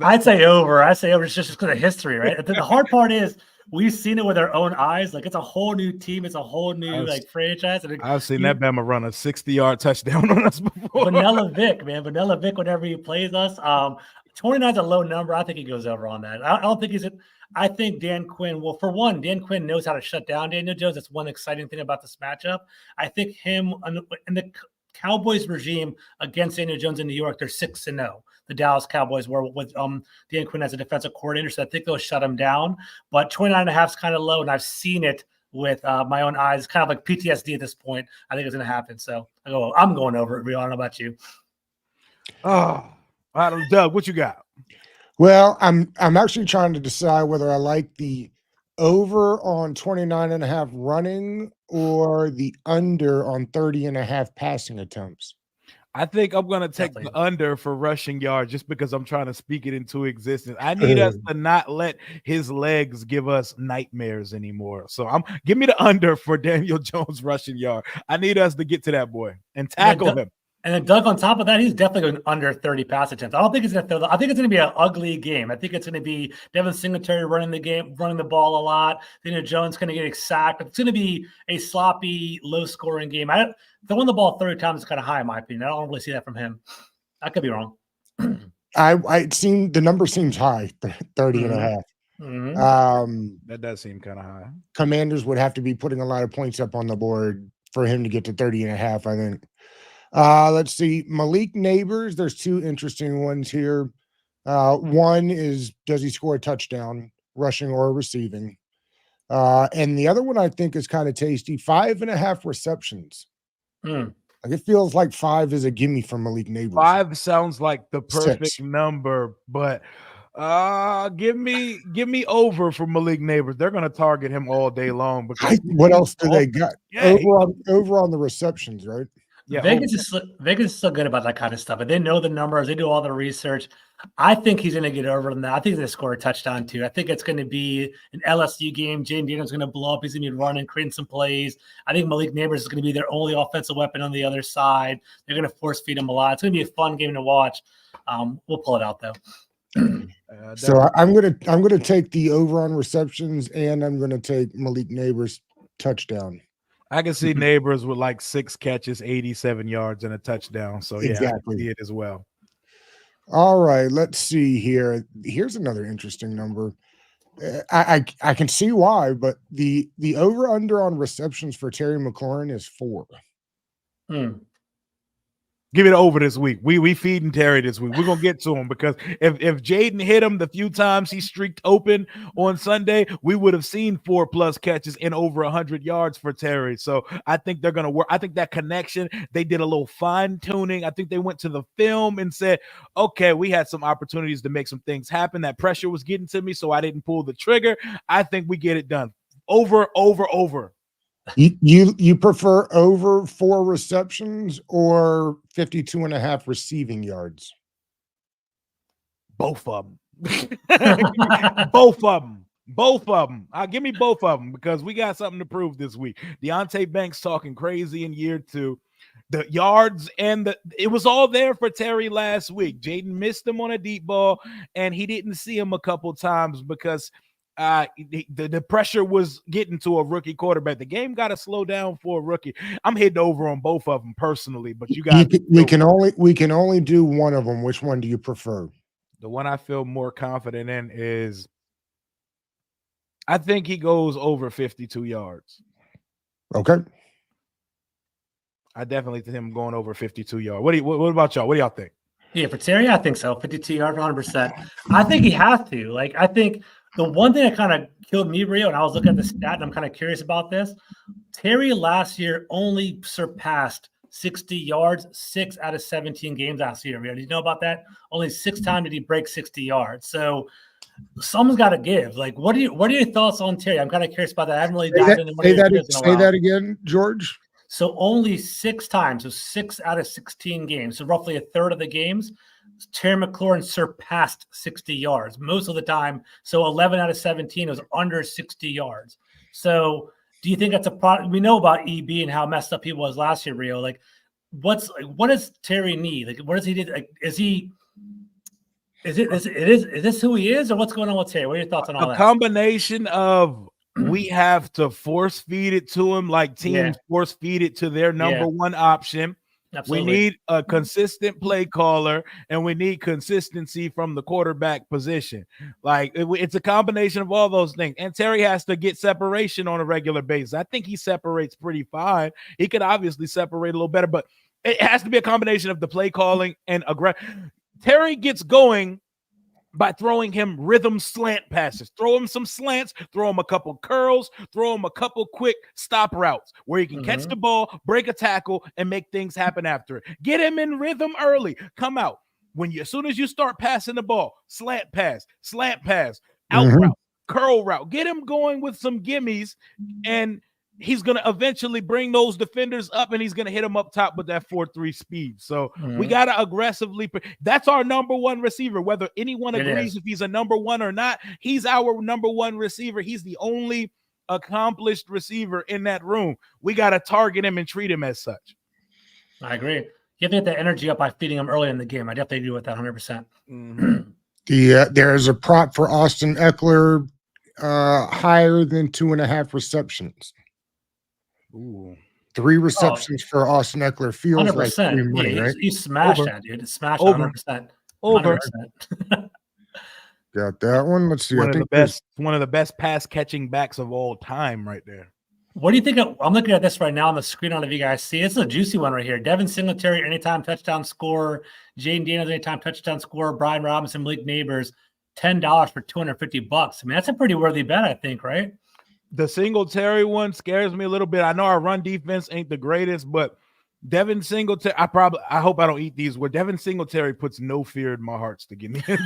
I'd say over. I say over. It's just because of history, right? The hard part is we've seen it with our own eyes. Like it's a whole new team. It's a whole new franchise. And I've seen that Bama run a 60-yard touchdown on us before. Vanilla Vic, man. Vanilla Vic, whenever he plays us. 29 is a low number. I think he goes over on that. I don't think he's I think Dan Quinn, well, for one, Dan Quinn knows how to shut down Daniel Jones. That's one exciting thing about this matchup. I think him and the Cowboys regime against Daniel Jones in New York, they're 6-0. The Dallas Cowboys were with Dan Quinn as a defensive coordinator, so I think they'll shut him down. But 29.5 is kind of low, and I've seen it with my own eyes. It's kind of like PTSD at this point. I think it's going to happen. So I'm going over it. I don't know about you. Oh, Doug, what you got? Well, I'm actually trying to decide whether I like the over on 29.5 running or the under on 30.5 passing attempts. I think I'm going to take the under for rushing yards just because I'm trying to speak it into existence. I need us to not let his legs give us nightmares anymore. So give me the under for Daniel Jones rushing yard. I need us to get to that boy and tackle him. And then Doug, on top of that, he's definitely going under 30 pass attempts. I don't think he's going to throw. I think it's going to be an ugly game. I think it's going to be Devin Singletary running the ball a lot. Daniel Jones going to get sacked. It's going to be a sloppy, low-scoring game. Throwing the ball 30 times is kind of high, in my opinion. I don't really see that from him. I could be wrong. The number seems high, 30.5. That does seem kind of high. Commanders would have to be putting a lot of points up on the board for him to get to 30.5, I think. Let's see. Malik Neighbors. There's 2 interesting ones here. One is, does he score a touchdown, rushing or receiving? And the other one I think is kind of tasty. 5.5 receptions. Like it feels like 5 is a gimme for Malik Neighbors. 5 sounds like the perfect 6 number, but give me over for Malik Neighbors. They're going to target him all day long. Because what else do they got? Yeah, over on the receptions, right? Yeah, Vegas is so good about that kind of stuff. And they know the numbers. They do all the research. I think he's going to get over them. I think he's going to score a touchdown too. I think it's going to be an LSU game. Jaden Daniels going to blow up. He's going to be running, creating some plays. I think Malik Neighbors is going to be their only offensive weapon on the other side. They're going to force feed him a lot. It's going to be a fun game to watch. We'll pull it out though. So I'm gonna take the over on receptions, and I'm gonna take Malik Neighbors touchdown. I can see Neighbors with like 6 catches, 87 yards, and a touchdown. So yeah, exactly. I can see it as well. All right, let's see here. Here's another interesting number. I can see why, but the over under on receptions for Terry McLaurin is 4. Give it over this week. We feeding Terry this week. We're gonna get to him because if Jaden hit him the few times he streaked open on Sunday, we would have seen 4+ catches and over 100 yards for Terry. So I think they're gonna work. I think that connection, they did a little fine tuning. I think they went to the film and said, okay, we had some opportunities to make some things happen. That pressure was getting to me, so I didn't pull the trigger. I think we get it done. Over. You prefer over 4 receptions or 52.5 receiving yards? Both of them. Both of them. Give me both of them because we got something to prove this week. Deonte Banks talking crazy in year 2. the yards and it was all there for Terry last week. Jaden missed him on a deep ball, and he didn't see him a couple times because the pressure was getting to a rookie quarterback. The game got to slow down for a rookie. I'm hitting over on both of them personally, but we can only do one of them. Which one do you prefer? The one I feel more confident in is I think he goes over 52 yards. Okay. I definitely think him going over 52 yards. What about y'all? What do y'all think? Yeah, for Terry, I think so. 52 yards, 100%. I think he has to. Like, I think the one thing that kind of killed me, Rio, and I was looking at the stat, and I'm kind of curious about this. Terry last year only surpassed 60 yards 6 out of 17 games last year. Rio, did you know about that? Only 6 times did he break 60 yards. So someone's got to give. Like, what are your thoughts on Terry? I'm kind of curious about that. I haven't really dived into Say that again, George. So only 6 times, so 6 out of 16 games, so roughly a third of the games, Terry McLaurin surpassed 60 yards most of the time. So 11 out of 17 was under 60 yards. So do you think that's a product? We know about EB and how messed up he was last year, Rio. Like, what does Terry need? Like, what does he do? Like, is this who he is, or what's going on with Terry? What are your thoughts on all that? A combination of we have to force feed it to him, like teams force feed it to their number one option. Absolutely. We need a consistent play caller, and we need consistency from the quarterback position. Like, it's a combination of all those things. And Terry has to get separation on a regular basis. I think he separates pretty fine. He could obviously separate a little better, but it has to be a combination of the play calling and aggression. Terry gets going by throwing him rhythm slant passes. Throw him some slants, throw him a couple curls, throw him a couple quick stop routes where he can catch the ball, break a tackle, and make things happen after it. Get him in rhythm early. Come out. As soon as you start passing the ball, slant pass, out route, curl route. Get him going with some gimmies, and he's going to eventually bring those defenders up, and he's going to hit them up top with that 4.3 speed. So we got to aggressively – that's our number one receiver. Whether anyone agrees if he's a number one or not, he's our number one receiver. He's the only accomplished receiver in that room. We got to target him and treat him as such. I agree. You have to get that energy up by feeding him early in the game. I definitely agree with that 100%. There's a prop for Austin Eckler higher than 2.5 receptions. Ooh. 3 receptions for Austin Eckler feels 100%. like free money, right? You smashed that, dude. Smashed 100%. Over. 100%. Got that one. Let's see. One of the best pass catching backs of all time, right there. What do you think? I'm looking at this right now on the screen. I don't know if you guys see. It's a juicy one right here. Devin Singletary, anytime touchdown score. Jaden Daniels, anytime touchdown score. Brian Robinson, Malik Neighbors, $10 for $250. I mean, that's a pretty worthy bet, I think, right? The Singletary one scares me a little bit. I know our run defense ain't the greatest, but Devin Singletary, I hope I don't eat these words. Devin Singletary puts no fear in my hearts to get me in.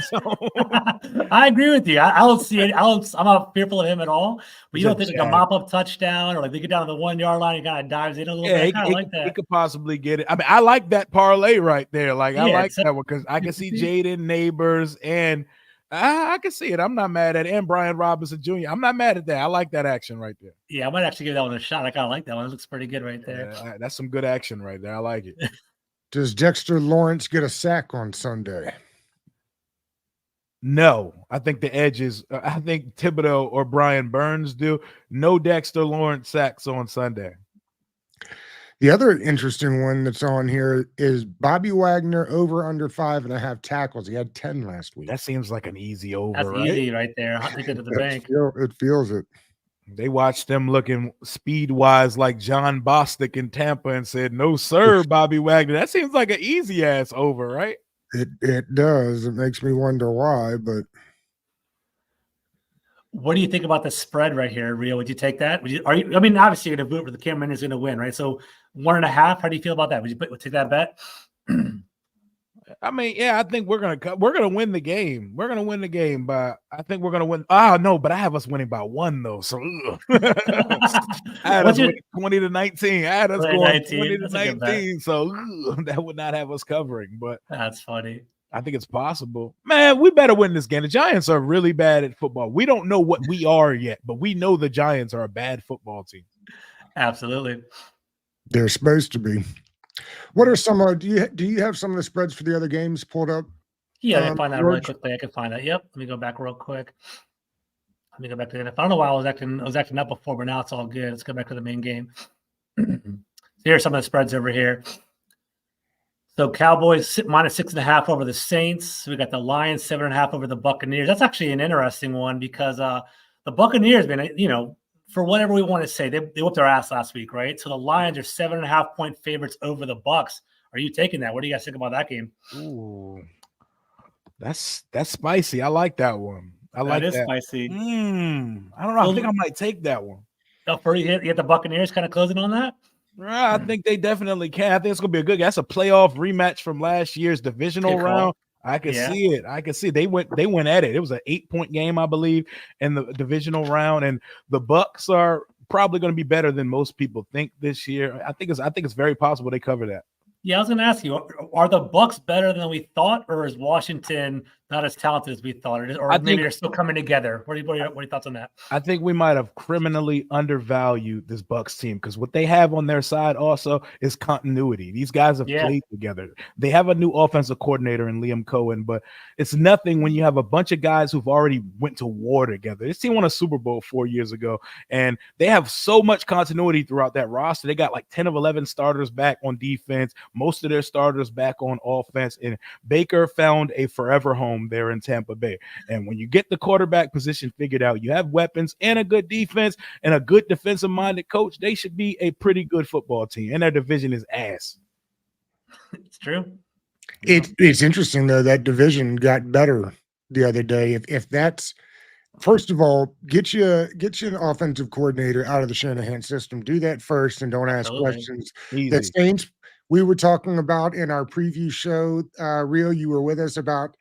I agree with you. I don't see it. I'm not fearful of him at all. But you don't think like a mop-up touchdown or like they get down to the 1 yard line and kind of dives in a little bit? I kind of like that. He could possibly get it. I mean, I like that parlay right there. Like, I like that one because I can see Jaden Neighbors and I can see it. I'm not mad at it. And Brian Robinson Jr. I'm not mad at that. I like that action right there. Yeah, I might actually give that one a shot. I kind of like that one. It looks pretty good right there. That's some good action right there. I like it. Does Dexter Lawrence get a sack on Sunday? No. I think the edges, I think Thibodeau or Brian Burns do. No Dexter Lawrence sacks on Sunday. The other interesting one that's on here is Bobby Wagner over under 5.5 tackles. He had 10 last week. That seems like an easy over. That's easy right there. I'll take it to the bank. It feels it. They watched them looking speed-wise like John Bostic in Tampa and said, no, sir, Bobby Wagner. That seems like an easy-ass over, right? It does. It makes me wonder why, but what do you think about the spread right here, Rio? Would you take that? I mean, obviously you're going to vote for the Cameron is going to win, right? So 1.5. How do you feel about that? Would you take that bet? I mean, yeah, I think we're gonna win the game. We're gonna win the game, but I think we're gonna win. Oh no, but I have us winning by 1 though. So I had us winning 20-19. I had us going 20-19. So that would not have us covering. But that's funny. I think it's possible. Man, we better win this game. The Giants are really bad at football. We don't know what we are yet, but we know the Giants are a bad football team. Absolutely. They're supposed to be. What are some do you have some of the spreads for the other games pulled up? Yeah, let me find that really George? quickly. I can find that. Yep. Let me go back real quick. Let me go back to the NFL. I don't know why I was acting up before, but now it's all good. Let's go back to the main game. So here are some of the spreads over here. So Cowboys -6.5 over the Saints. We got the Lions 7.5 over the Buccaneers. That's actually an interesting one because the Buccaneers been, for whatever we want to say, they whooped their ass last week, right? So the Lions are 7.5-point favorites over the Bucs. Are you taking that? What do you guys think about that game? Ooh, that's spicy. I like that one. I like that. Spicy. I don't know. I think I might take that one. You hit the Buccaneers kind of closing on that? I think they definitely can. I think it's gonna be a good game. That's a playoff rematch from last year's divisional round. I can see it. I can see it. They went at it. It was an 8-point game, I believe, in the divisional round. And the Bucs are probably going to be better than most people think this year. I think it's very possible they cover that. Yeah, I was going to ask you: are the Bucs better than we thought, or is Washington not as talented as we thought, or maybe they're still coming together? What are your thoughts on that? I think we might have criminally undervalued this Bucs team because what they have on their side also is continuity. These guys have played together. They have a new offensive coordinator in Liam Cohen, but it's nothing when you have a bunch of guys who've already went to war together. This team won a Super Bowl 4 years ago, and they have so much continuity throughout that roster. They got like 10 of 11 starters back on defense, most of their starters back on offense, and Baker found a forever home there in Tampa Bay. And when you get the quarterback position figured out, you have weapons and a good defense and a good defensive-minded coach, they should be a pretty good football team. And their division is ass. It's true. It's interesting though that division got better the other day. If that's first of all, get you an offensive coordinator out of the Shanahan system. Do that first and don't ask questions. Easy. The Saints we were talking about in our preview show, Rio, you were with us about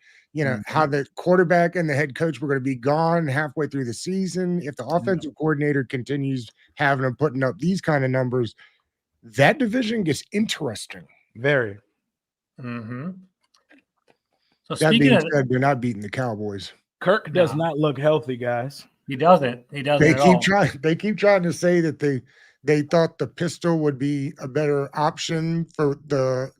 how the quarterback and the head coach were going to be gone halfway through the season. If the offensive coordinator continues having them putting up these kind of numbers, that division gets interesting. Very. Mm-hmm. So that being said, they're not beating the Cowboys. Kirk does not look healthy, guys. He doesn't. They keep trying to say that they thought the pistol would be a better option for the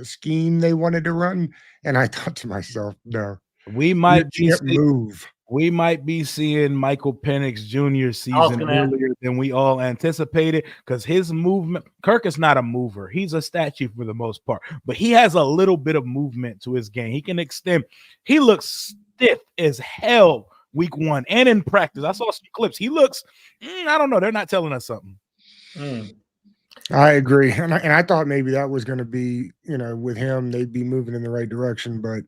scheme they wanted to run. And I thought to myself, no, we might be seeing Michael Penix Jr. season earlier than we all anticipated because his movement, Kirk is not a mover. He's a statue for the most part, but he has a little bit of movement to his game. He can extend. He looks stiff as hell week 1 and in practice. I saw some clips. He looks, I don't know. They're not telling us something. I agree. And I thought maybe that was going to be, with him, they'd be moving in the right direction, but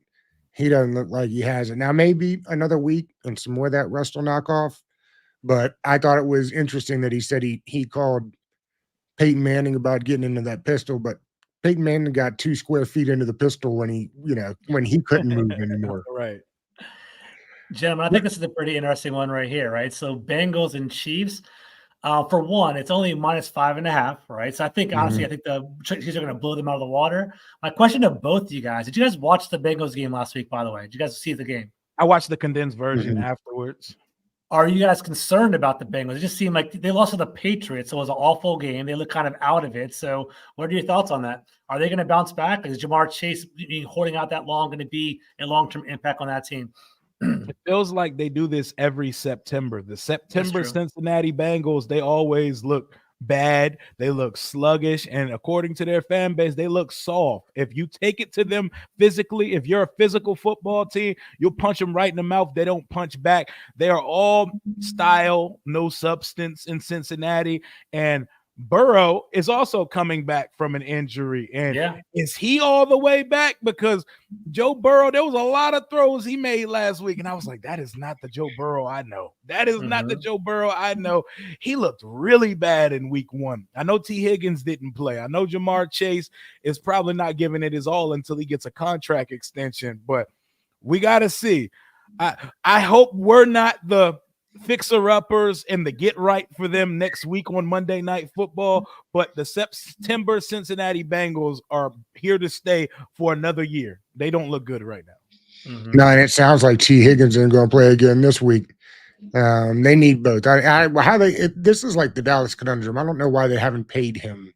he doesn't look like he has it. Now, maybe another week and some more of that rust will knock off. But I thought it was interesting that he said he called Peyton Manning about getting into that pistol, but Peyton Manning got 2 square feet into the pistol when he couldn't move anymore. Right. Gentlemen, I think this is a pretty interesting one right here, right? So Bengals and Chiefs. For one, it's only -5.5, right? So I think, honestly, I think the Chiefs are going to blow them out of the water. My question to both of you guys, did you guys watch the Bengals game last week, by the way? Did you guys see the game? I watched the condensed version afterwards. Are you guys concerned about the Bengals? It just seemed like they lost to the Patriots. So it was an awful game. They look kind of out of it. So what are your thoughts on that? Are they going to bounce back? Is Jamar Chase holding out that long going to be a long-term impact on that team? It feels like they do this every September. The September Cincinnati Bengals, they always look bad. They look sluggish. And according to their fan base, they look soft. If you take it to them physically, if you're a physical football team, you'll punch them right in the mouth. They don't punch back. They are all style, no substance in Cincinnati. And Burrow is also coming back from an injury. And is he all the way back? Because Joe Burrow, there was a lot of throws he made last week. And I was like, that is not the Joe Burrow I know. That is not the Joe Burrow I know. He looked really bad in week 1. I know T. Higgins didn't play. I know Jamar Chase is probably not giving it his all until he gets a contract extension. But we got to see. I hope we're not the fixer-uppers and the get right for them next week on Monday Night Football, but the September Cincinnati Bengals are here to stay for another year. They don't look good right now. No, and it sounds like T. Higgins isn't going to play again this week. They need both. This is like the Dallas conundrum. I don't know why they haven't paid him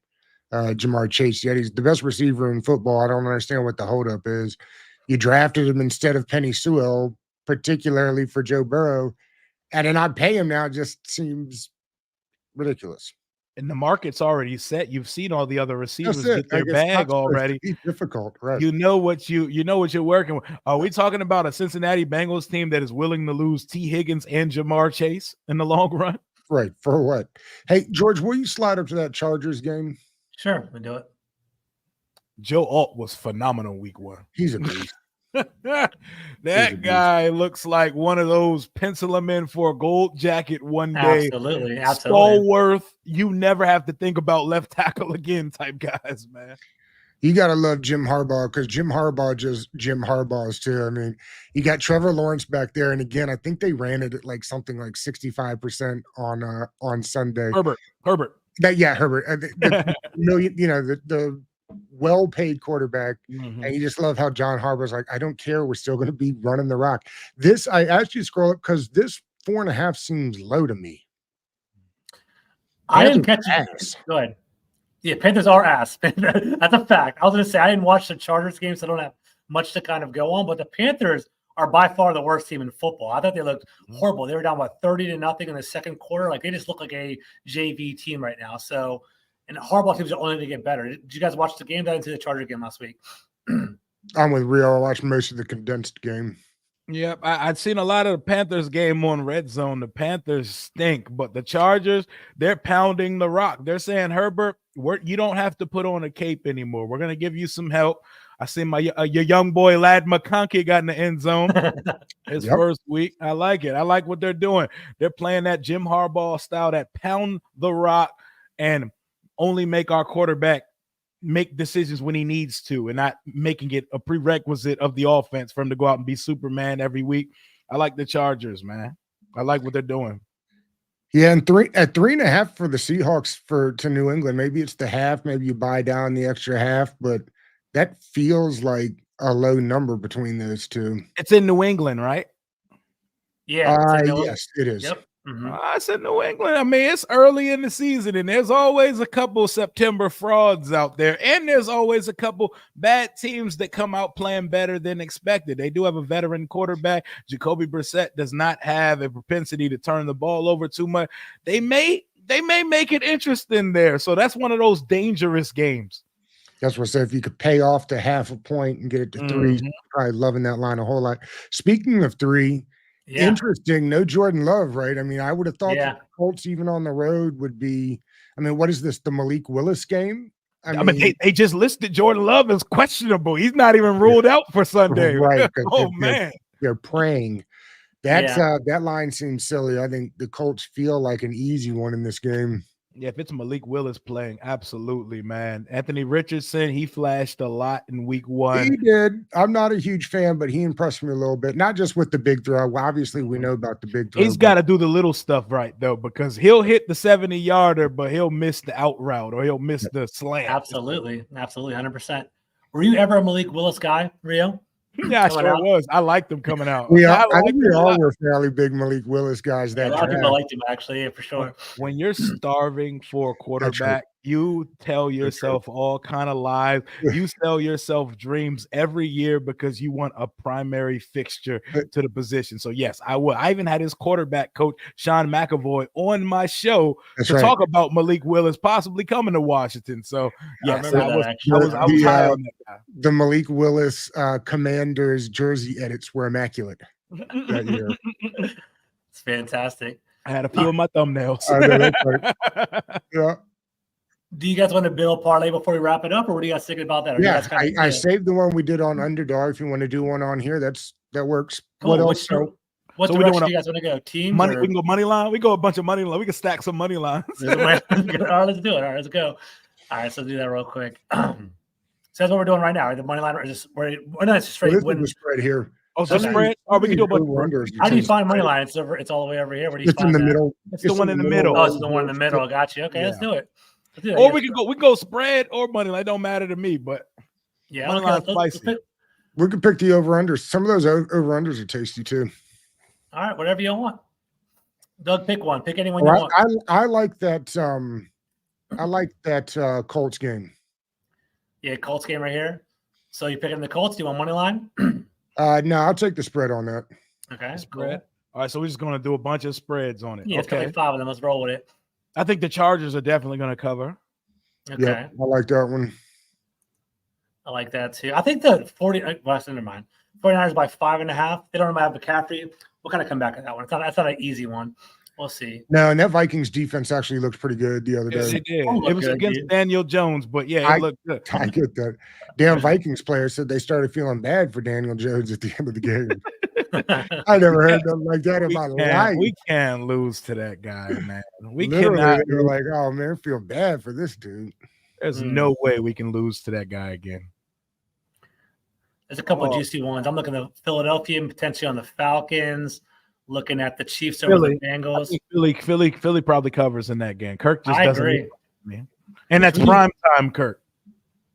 Jamar Chase yet. He's the best receiver in football. I don't understand what the holdup is. You drafted him instead of Penny Sewell, particularly for Joe Burrow, and to not pay him now just seems ridiculous. And the market's already set. You've seen all the other receivers That's it. get their Like, it's not bag supposed to already. be difficult, right? You know what you're working with. Are we talking about a Cincinnati Bengals team that is willing to lose T. Higgins and Jamar Chase in the long run? Right. For what? Hey, George, will you slide up to that Chargers game? Sure, we'll do it. Joe Alt was phenomenal week 1. He's a beast. That guy looks like one of those pencil him in for a gold jacket one day. Absolutely. Stallworth, you never have to think about left tackle again type guys, man. You got to love Jim Harbaugh because Jim Harbaugh just Jim Harbaugh's too. I mean, you got Trevor Lawrence back there, and again, I think they ran it at like something like 65% on Sunday. Herbert. Herbert. The million, the well-paid quarterback, and you just love how John Harbaugh's like, I don't care, we're still going to be running the rock. This, I asked you to scroll up because this 4.5 seems low to me. I didn't catch it. Go ahead. Yeah, Panthers are ass. That's a fact. I was going to say I didn't watch the Chargers game, so I don't have much to kind of go on. But the Panthers are by far the worst team in football. I thought they looked horrible. They were down 30-0 in the second quarter. Like they just look like a JV team right now. So. And Harbaugh teams are only going to get better. Did you guys watch the game? I didn't see the Charger game last week. I'm with Rio. I watched most of the condensed game. Yep, I'd seen a lot of the Panthers game on Red Zone. The Panthers stink, but the Chargers, they're pounding the rock. They're saying, Herbert, you don't have to put on a cape anymore. We're going to give you some help. I see your young boy, Lad McConkey, got in the end zone his first week. I like it. I like what they're doing. They're playing that Jim Harbaugh style, that pound the rock and only make our quarterback make decisions when he needs to and not making it a prerequisite of the offense for him to go out and be Superman every week. I like the Chargers, man. I like what they're doing. Yeah, and 3.5 for the Seahawks to New England. Maybe it's the half, maybe you buy down the extra half, but that feels like a low number between those two. It's in New England, right? Yeah. Yes, it is. Yep. Mm-hmm. I said New England. I mean, it's early in the season, and there's always a couple September frauds out there, and there's always a couple bad teams that come out playing better than expected. They do have a veteran quarterback. Jacoby Brissett does not have a propensity to turn the ball over too much. They may make it interesting there. So that's one of those dangerous games. That's what I said. If you could pay off to half a point and get it to 3, probably loving that line a whole lot. Speaking of 3. Yeah. Interesting. No Jordan Love, right? I mean, I would have thought the Colts, even on the road, would be. I mean, what is this? The Malik Willis game? I mean they just listed Jordan Love as questionable. He's not even ruled out for Sunday. Right. Man. They're praying. That's that line seems silly. I think the Colts feel like an easy one in this game. Yeah, if it's Malik Willis playing, absolutely, man. Anthony Richardson, he flashed a lot in week 1. He did. I'm not a huge fan, but he impressed me a little bit. Not just with the big throw. Well, obviously, we know about the big throw. He's got to do the little stuff right, though, because he'll hit the 70-yarder, but he'll miss the out route or he'll miss the slant. Absolutely. 100%. Were you ever a Malik Willis guy, Rio? Yeah, I sure was. I liked him coming out. I think we all were fairly big Malik Willis guys. A lot of people liked him, actually, for sure. When you're starving for a quarterback, you tell yourself all kind of lies. You sell yourself dreams every year because you want a primary fixture to the position. So, yes, I would. I even had his quarterback coach, Sean McAvoy, on my show talk about Malik Willis possibly coming to Washington. So, yes, I was high on that guy. The Malik Willis Commanders jersey edits were immaculate that year. It's fantastic. I had a few of my thumbnails. I know, that's right. Yeah. Do you guys want to build parlay before we wrap it up, or what do you guys think about that? I saved the one we did on Underdog. If you want to do one on here, that works. Cool. What else? What direction do you guys want to go? Team? Money? We can go money line. We go a bunch of money line. We can stack some money lines. All right, let's do it. All right, let's go. All right, so let's do that real quick. So that's what we're doing right now. The money line is just we're not just straight win. Spread here. Oh, so spread. Or we can do a bunch of wonders. How do you find money line? It's all the way over here. Where do you find in the middle. It's the one in the middle. Oh, it's the one in the middle. Got you. Okay, let's do it. Or we can go spread or money line. It don't matter to me, but money line spicy. We can pick the over-unders. Some of those over-unders are tasty too. All right, whatever you want. Doug, pick one. Pick anyone you want. I like that I like that Colts game. Yeah, Colts game right here. So you picking the Colts? Do you want money line? No, I'll take the spread on that. Okay, Spread. cool. All right, so we're just going to do a bunch of spreads on it. Yeah, it's got like 5 of them. Let's roll with it. I think the Chargers are definitely going to cover. Okay. Yep, I like that one. I like that too. I think the 40. Well, never mind. 49ers by 5.5. They don't have McCaffrey. We'll kind of come back at that one. It's not an easy one. We'll see. No, and that Vikings defense actually looked pretty good the other Yes, day. it did. Oh, It was good, against dude. Daniel Jones, but yeah, it looked good. I get that. Damn Vikings players said they started feeling bad for Daniel Jones at the end of the game. I never heard nothing like that in my life. We can't lose to that guy, man. We Literally, cannot. they were like, "Oh man, I feel bad for this dude." There's no way we can lose to that guy again. There's a couple of juicy ones. I'm looking at Philadelphia and potentially on the Falcons. Looking at the Chiefs over the Bengals. I think Philly probably covers in that game. Kirk just doesn't. Agree. Man. And that's prime time, Kirk.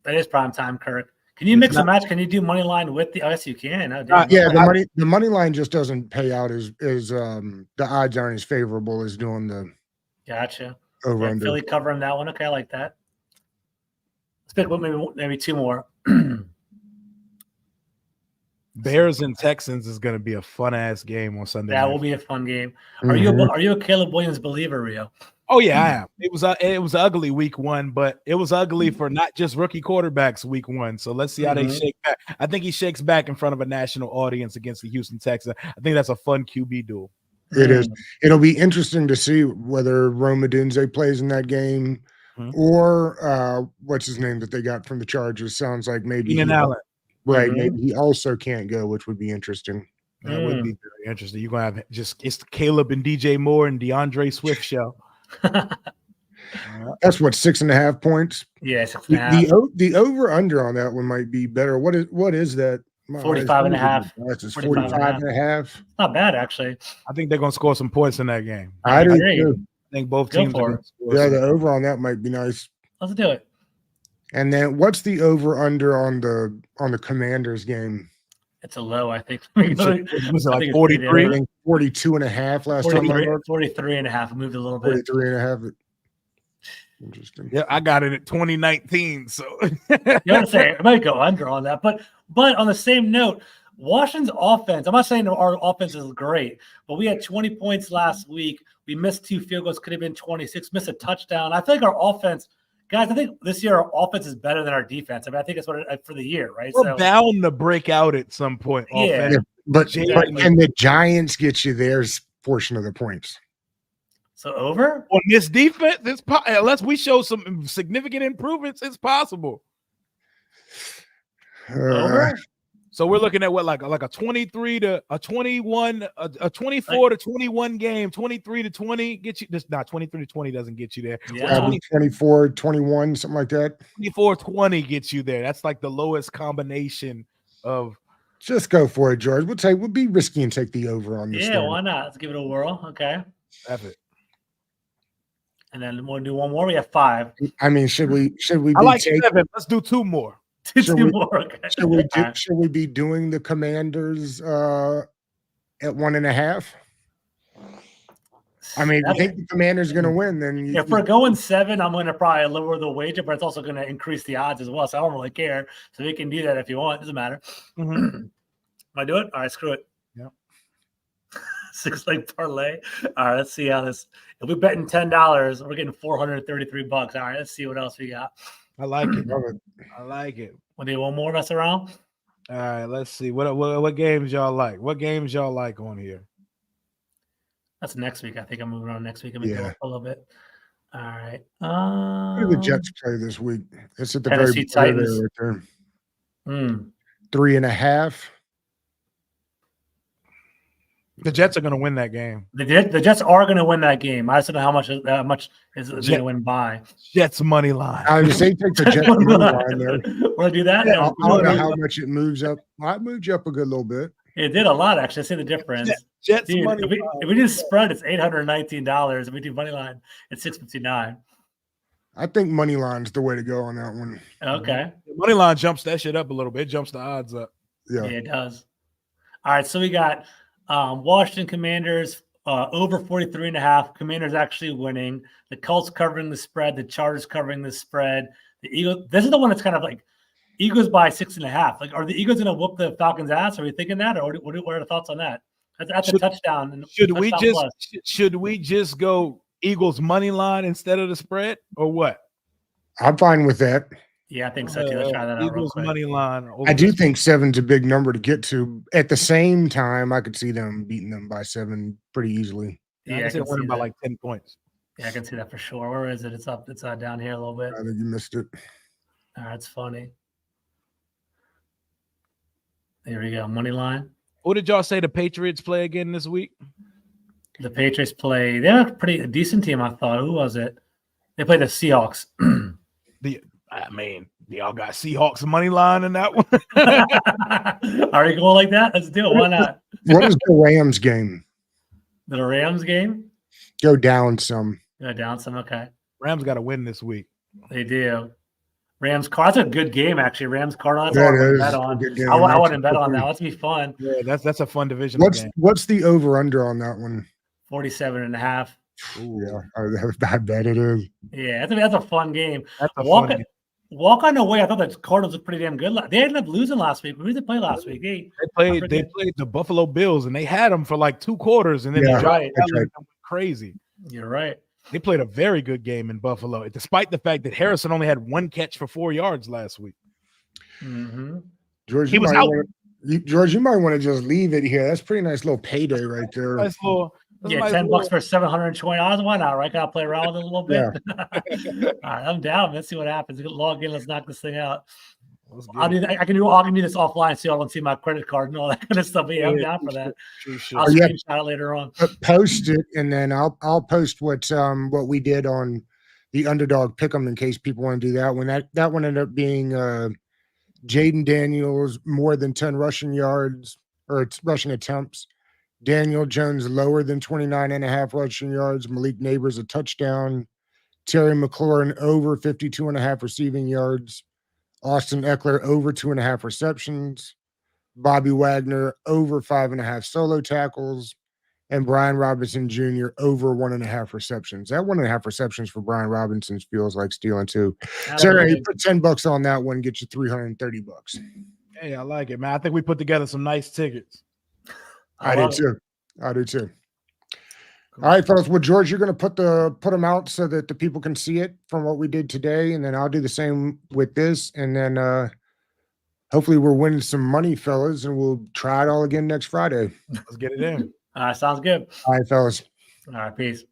That is prime time, Kirk. Can you mix and match? Can you do money line with the? Oh, yes, you can. Oh, Yeah, the money line just doesn't pay out as the odds aren't as favorable as doing the gotcha over under. Philly covering that one. Okay, I like that. Let's pick maybe 2 more. Bears and Texans is going to be a fun ass game on Sunday. That will be a fun game. Are you a Caleb Williams believer, Rio? Oh yeah, I am. It was ugly week 1, but it was ugly for not just rookie quarterbacks week 1. So let's see how they shake back. I think he shakes back in front of a national audience against the Houston Texans. I think that's a fun QB duel. It is. It'll be interesting to see whether Rome Odunze plays in that game or what's his name that they got from the Chargers. Sounds like maybe Keenan Allen. Right, maybe he also can't go, which would be interesting. That would be very interesting. You're gonna have it's Caleb and DJ Moore and DeAndre Swift show. That's what 6.5 points. Yeah, 6.5. The over under on that one might be better. What is that? 45.5. That's 45.5. Not bad actually. I think they're gonna score some points in that game. I do too. I think both teams are gonna score. Yeah, the over on that might be nice. Let's do it. And then what's the over under on the Commanders game? It's a low, I think. Was it like 43? I think 42.5 last time I looked. 43.5. It moved a little bit. 43.5. Interesting. Yeah, I got it at 2019. So you want to say it might go under on that, but on the same note, Washington's offense. I'm not saying our offense is great, but we had 20 points last week. We missed 2 field goals, could have been 26. Missed a touchdown. I think our offense. Guys, I think this year our offense is better than our defense. I mean, I think it's what for the year, right? We're bound to break out at some point. Yeah, but can the Giants get you their portion of the points? So over on this defense, unless we show some significant improvements, it's possible. Over. So we're looking at what like a 23 to a 21, a 24 to 21 game, 23 to 20 get you this. Not 23 to 20 doesn't get you there. Yeah. 24, 21, something like that. 24-20 gets you there. That's like the lowest combination of. Just go for it, George. We'll be risky and take the over on this. Yeah, why not? Let's give it a whirl. Okay. That's it. And then we'll do one more. We have 5. I mean, should we? I like 7. Let's do 2 more. Should we be doing the Commanders at 1.5? I mean, if you think the Commanders going to win, then if we're going 7, I'm going to probably lower the wager, but it's also going to increase the odds as well. So I don't really care. So we can do that if you want. It doesn't matter. Want to do it? All right, screw it. Yep. 6-leg parlay. All right, let's see how this. If we're betting $10, we're getting $433. All right, let's see what else we got. I like it. I like it. Want to do one more mess around? All right, let's see. What games y'all like? What games y'all like on here? That's next week. I think I'm moving on next week. I'm going to go up a little bit. All right. Who do the Jets play this week? It's at the Tennessee very Titans. right there. 3.5. The Jets are going to win that game. The Jets are going to win that game. I just don't know how much is it going to win by. Jets money line. I would say take the Jets money line there. Want to do that? Yeah, I don't know how much it moves up. I moved you up a good little bit. It did a lot, actually. I see the difference. Jets Dude, money if we do spread, it's $819. If we do money line, it's $659. I think money line's the way to go on that one. Okay. Money line jumps that shit up a little bit. It jumps the odds up. Yeah, it does. All right, so we got Washington Commanders over 43.5. Commanders actually winning. The Colts covering the spread. The Chargers covering the spread. The Eagles. This is the one that's kind of like Eagles by 6.5. Like, are the Eagles going to whoop the Falcons' ass? Are we thinking that, or what are the thoughts on that? That's a touchdown. And should we just go Eagles money line instead of the spread, or what? I'm fine with that. Yeah, I think so too. Let's try that out real Eagles quick. money line. I do think 7's a big number to get to. At the same time, I could see them beating them by 7 pretty easily. Yeah, I can see it winning by like 10 points. Yeah, I can see that for sure. Where is it? It's up. It's down here a little bit. I think you missed it. That's funny. There we go. Money line. What did y'all say the Patriots play again this week? The Patriots play. They're a decent team, I thought. Who was it? They played the Seahawks. Y'all got Seahawks money line in that one. Are you going like that? Let's do it. Why not? What is the Rams game? The Rams game? Go down some. Go down some. Okay. Rams got to win this week. They do. Rams Cardinals. That's a good game, actually. Rams Cardinals. That's all I bet on. I wouldn't bet on that. Let's be fun. Yeah, that's a fun division. What's the over under on that one? 47.5. Yeah, I bet it is. Yeah, that's a fun game. Walk on the way. I thought the Cardinals looked pretty damn good. They ended up losing last week. Who did they play last week? They played the Buffalo Bills, and they had them for like 2 quarters, and then they right. Crazy. You're right. They played a very good game in Buffalo, despite the fact that Harrison only had 1 catch for 4 yards last week. Mm-hmm. George, he was out. George, you might want to just leave it here. That's a pretty nice little payday right there. Nice little. Yeah, $10 for $720. Why not? Right? Gotta play around with it a little bit. Yeah. All right, I'm down. Let's see what happens. Log in. Let's knock this thing out. I can do this offline so y'all don't see my credit card and all that kind of stuff. But yeah, I'm down for that. I'll screenshot it later on. Post it, and then I'll post what we did on the underdog pick'em in case people want to do that one. That one ended up being Jaden Daniels more than 10 rushing yards or rushing attempts. Daniel Jones lower than 29.5 rushing yards. Malik Neighbors a touchdown. Terry McLaurin over 52.5 receiving yards. Austin Eckler over 2.5 receptions. Bobby Wagner over 5.5 solo tackles. And Brian Robinson Jr. over 1.5 receptions. That 1.5 receptions for Brian Robinson feels like stealing too. So you put $10 on that one, get you $330. Hey, I like it, man. I think we put together some nice tickets. I do too. All right, fellas. Well, George, you're going to put them out so that the people can see it from what we did today, and then I'll do the same with this, and then hopefully we're winning some money, fellas, and we'll try it all again next Friday. Let's get it in. All right, sounds good. All right, fellas. All right, peace.